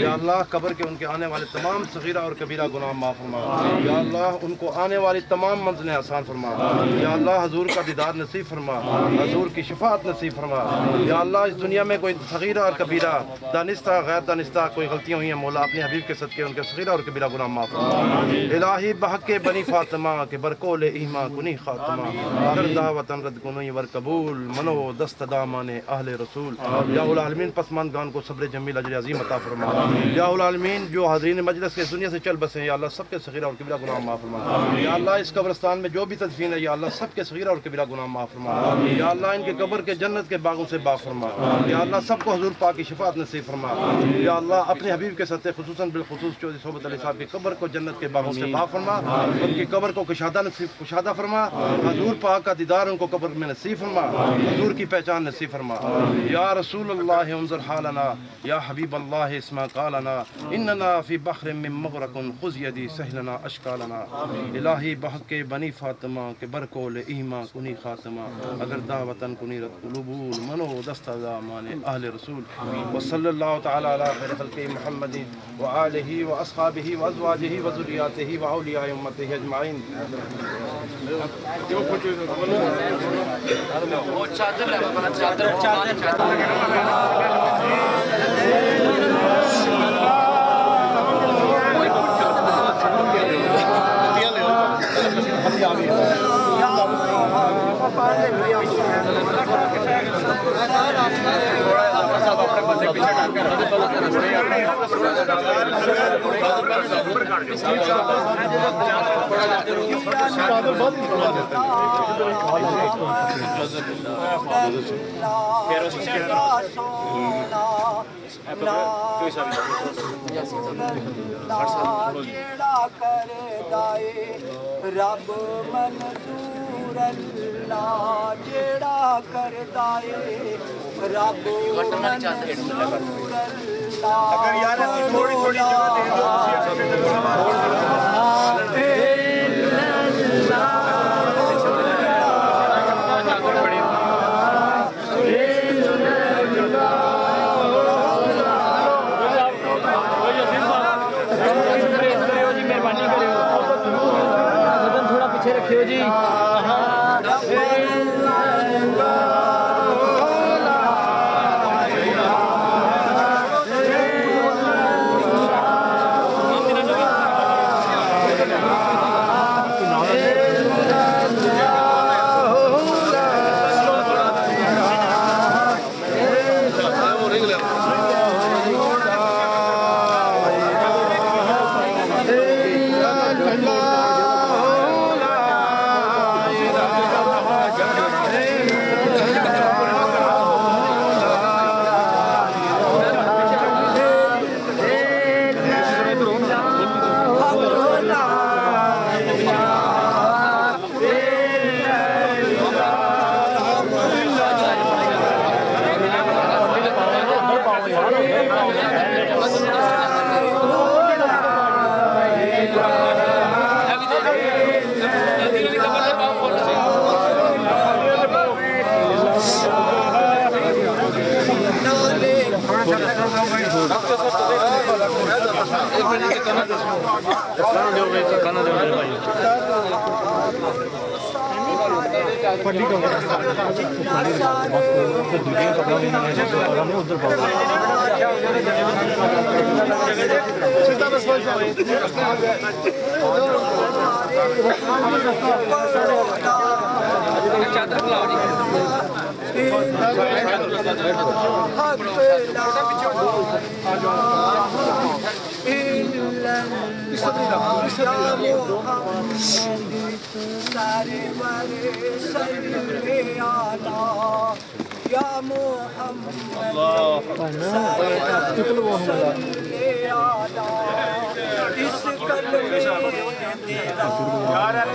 F: या अल्लाह कब्र के उनके आने वाले तमाम सगीरा और कबीरा गुनाह माफ़ फरमा। या अल्लाह उनको आने वाली तमाम मंजिलें आसान फरमा। या अल्लाह हजूर का दीदार नसीब फरमा, हजूर की शफाअत नसीब फरमा। या अल्लाह इस दुनिया में कोई सगीरा और कबीरा दानिस्ता गैर दानिस्ता कोई गलतियाँ हुई हैं मौला अपने हबीब के सदके उनके सगीरा और कबीरा गुनाह माफ़ फरमा। इलाही बहक़ बनी फातिमा के बरकोल ईमा कुनी खातिमा अगर दावतन रद कुनी वर कबूल मनो दस्त दामाने अहले रसूल। या उल आलमीन पसमानदान को सब्र जमील अजर अज़ीम अता फरमा। या उल आलमीन जो हाज़रीन मजलिस के दुनिया से चल बसे या अल्लाह सबके सगीरा और कबीरा गुनाह माफ़ फरमा। या अल्लाह इस कब्रिस्तान में जो भी तदफीन है या अल्लाह सबके सगीरा और कबीरा गुनाह माफ़ फरमा। या अल्लाह इनके कब्र के जन्नत के बागों से बाग़ फरमा। या अल्लाह सबको हजूर पाक की शफाअत नसीब फरमा। या अल्लाह अपने हबीब के सत्ते खुसूसन बिलखुसूस चौधरी सोबत अली साहब की कब्र को जन्नत के बागों से बाग़ फरमा। उनकी कब्र को कुशादा फरमा। हजूर पाक का दीदार उनको कब्र में नसीब फरमा। हजूर की पहचान नसीब फरमा। या रसूल अल्लाह उन्ज़ुर हालना या हबीब अल्लाह इस्मा क़ालना इन्नना फ़ी बहरिन मिन मग़रक़िन ख़ुज़ यदी सहलना अशकालना। इलाही बहक़ बनी फातिमा के बरकोल ईमा कुनी खातिमा अगर दावतन कुनी रतुलबूल मनो दस्ता माने अहले रसूल व सल्लल्लाहु तआला अला खैर खल्क़ि मुहम्मदिन व आलिहि व अस्हाबिहि व अज़वाजिहि व ज़ुर्रिय्यतिहि व औलियाए उम्मतिहि अजमाइन।
C: अपने बंदे पीछे
P: रब मंजूर अल्लाह जेड़ा करदा है रब मंजूर अल्लाह अगर यार थोड़ी थोड़ी जगह दे दो
K: रखियो जी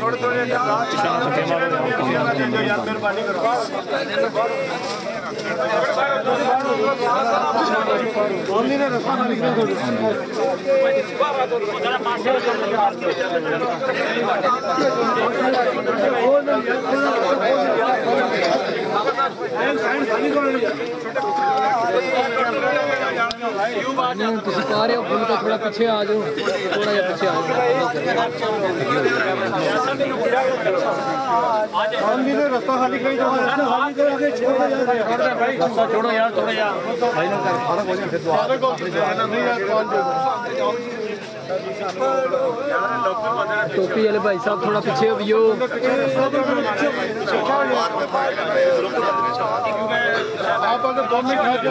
C: थोड़े थोड़े यार मेहरबानी करो
K: थोड़ा पीछे आ जाओ थोड़ा या पीछे आ
F: रास्ता खाली कहीं
K: छोड़ो यार भाई टोपी वाले भाई साहब थोड़ा पीछे हो
F: आप अगर 2 मिनट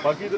F: बाकी तो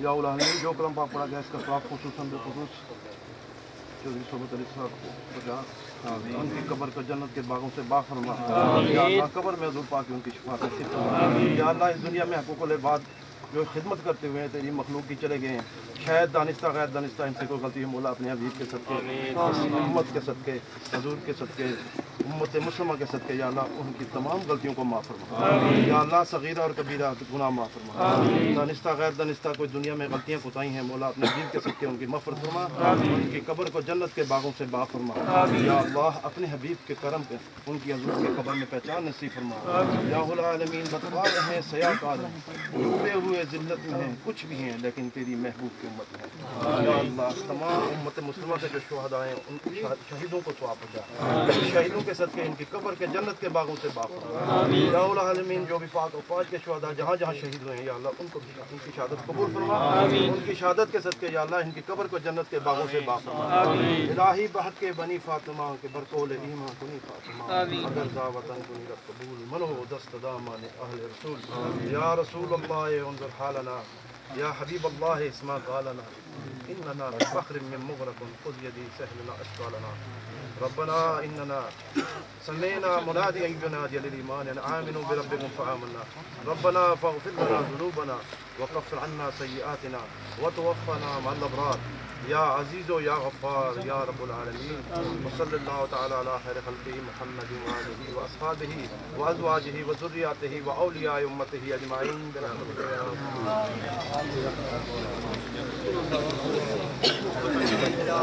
F: या उलाही जो कलम पाक पड़ा गया इसका स्वाब खुसूसन बेखुसूस चौधरी सोबत अली साहब को बजा उनकी कब्र को जन्नत के बागों से बाफरमा या अल्लाह कब्र में हुजूर पाक उनकी शफाअत नसीब फरमा या अल्लाह इस दुनिया में हकूक़ुल इबाद जो खिदमत करते हुए तेरी मखलूक की चले गए हैं
D: शायद दानिस्ता गैर दानिस्ता इनसे कोई गलती है मौला अपने हबीब के सदके, उम्मत के सदके, हजूर के सदके, उम्मत मुस्लिमा के सदके या अल्लाह उनकी तमाम गलतियों को माफ़ फरमा। या अल्लाह सगीरा और कबीरा गुनाह माफ़ फरमा। दानिस्ता गैर दानिस्ता कोई दुनिया में गलतियाँ कोताही हैं मौला अपने हबीब के सदके उनकी मग़फ़िरत फरमा, उनकी कब्र को जन्नत के बागों से बाग़ फरमा। या अल्लाह अपने हबीब के करम पे उनकी हजूर के कब्र में पहचान नसीब फरमा। या हुल आलमीन बदकार हैं, सयाकार हैं, डूबे हुए ज़िल्लत में हैं, कुछ भी हैं लेकिन तेरी महबूब की उम्मत है। या अल्लाह तमाम उम्मत मुस्लिमा के जो शुहदा हैं उन शहीदों को सवाब पहुंचा, शहीदों के सदके इनकी कब्र के जन्नत के बागों से बाग़ फरमा। या हुल आलमीन जो भी पाक और फौज के शुहदा जहाँ जहाँ शहीद हुए हैं या अल्लाह उनको उनकी शहादत कबूल फरमा, उनकी शहादत के सदके या अल्लाह इनकी कब्र को जन्नत के बागों से बाग़ फरमा। इलाही बहक के बनी फातिमा के बरकोल ईमान कुनी फातिमा अगर दावतन कुनी रब कबूल मनो दस्त दामान अहले रसूल। या रसूल अल्लाह उन्ज़ुर हालना या हबीब अल्लाह इस्मा क़ालना इन्नना फ़ख्र मिन मुग़रक़ुन ख़ुज़ यदी सहलना अशक़ालना रब्बना इन्नना समीअना मुनादियन युनादी लिल ईमान अन आमिनू बिरब्बिकुम फ़आमन्ना रब्बना फ़ग़फ़िर लना ज़ुनूबना वकफ़िर अन्ना सय्यिआतिना वतवफ़्फ़ना मअल अबरार या अज़ीज़ो या गफ़्फ़ार या रब्बुल आलमीन। वसल्लल्लाहु तआला अला खैरि ख़ल्क़िही मुहम्मदिन व आलिही व अस्हाबिही व अज़वाजिही व ज़ुर्रिय्यतिही व औलियाए उम्मतिही अजमाइन बिरहमतिका या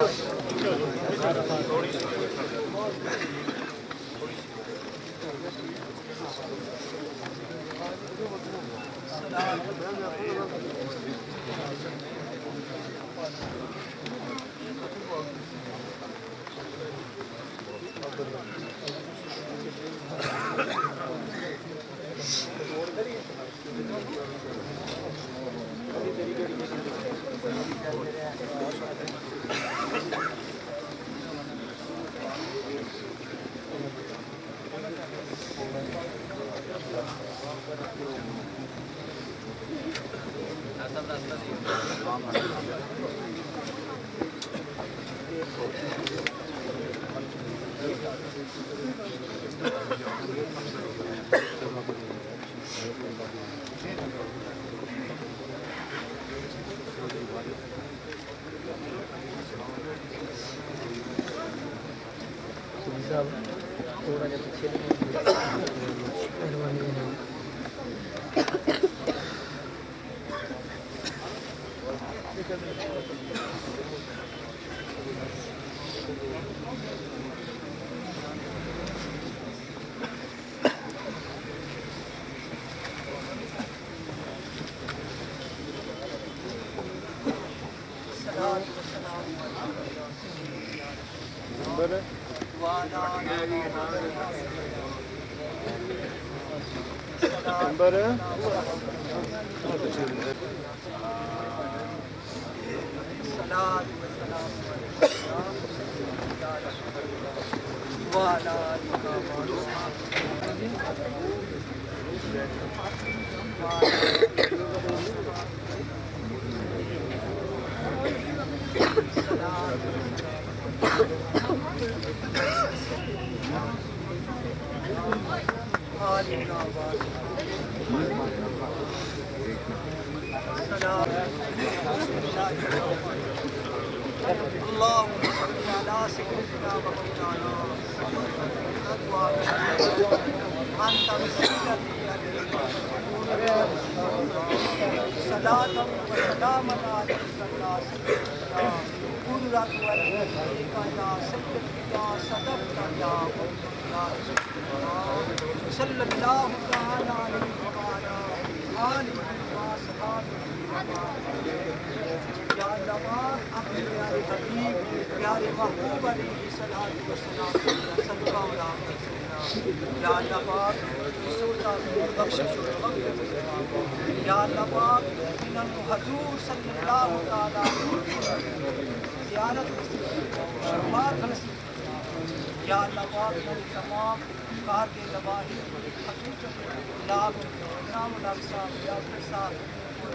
K: थोड़ा जब पीछे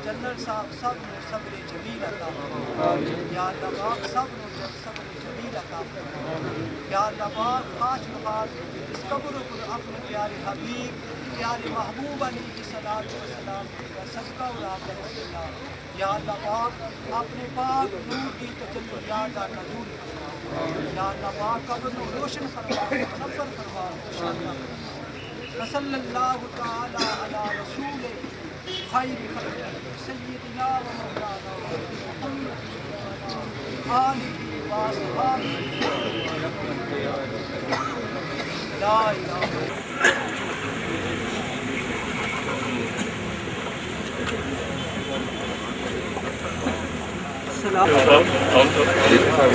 P: जनरल साहब सब ने सब्र जमील अता या अल्लाह पाक सब ने सब्र जमील अता या अल्लाह पाक खास खास इस कब्र को अपने प्यारे हबीब यार महबूब अली की सलात व सलाम का सदका उड़ा कर रसूलल्लाह या अल्लाह पाक अपने पाक नूर की तजल्लियात का नजूल या अल्लाह पाक कब्र को रोशन फरमा मुनव्वर फरमा सल्लल्लाहु तआला अला रसूल खैर खल्क़ सय्यिदिना व मौलाना मुहम्मद आलिहि व असहाबिहि ला इलाहा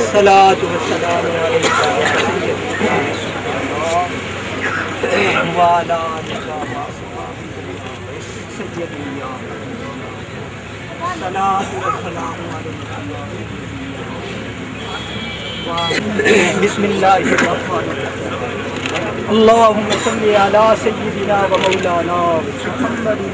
P: सलातु वस्सलामु अलैका व अला आलिका व सय्यदिना सलातु वस्सलामु अलैका बिस्मिल्लाहिर्रहमानिर्रहीम अल्लाहुम्मा सल्लि अला सय्यिदिना व मौलाना मुहम्मदिन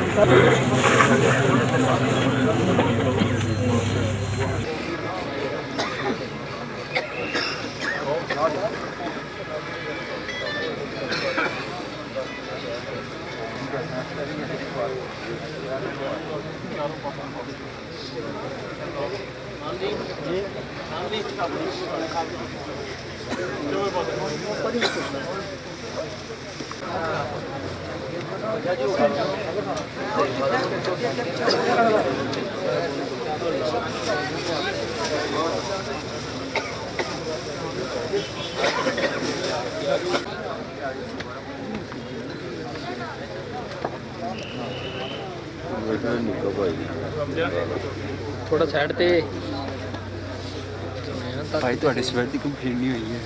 K: थोड़ा साइड ते
Q: भाई ਤੁਹਾਡੇ ਸਵੇਰ ਦੀ ਕੰਪਲੇਂਟ ਨਹੀਂ ਹੋਈ ਹੈ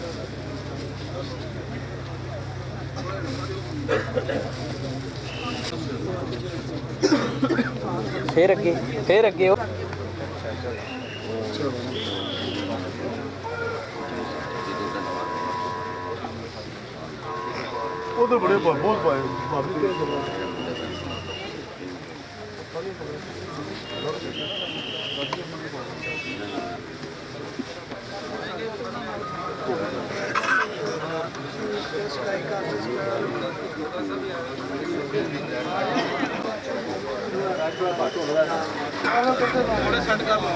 K: फिर अगे
B: ਉਹ ਤਾਂ ਬੜੇ ਬਹੁਤ ਪਾਏ
D: थोड़े सेट कर लो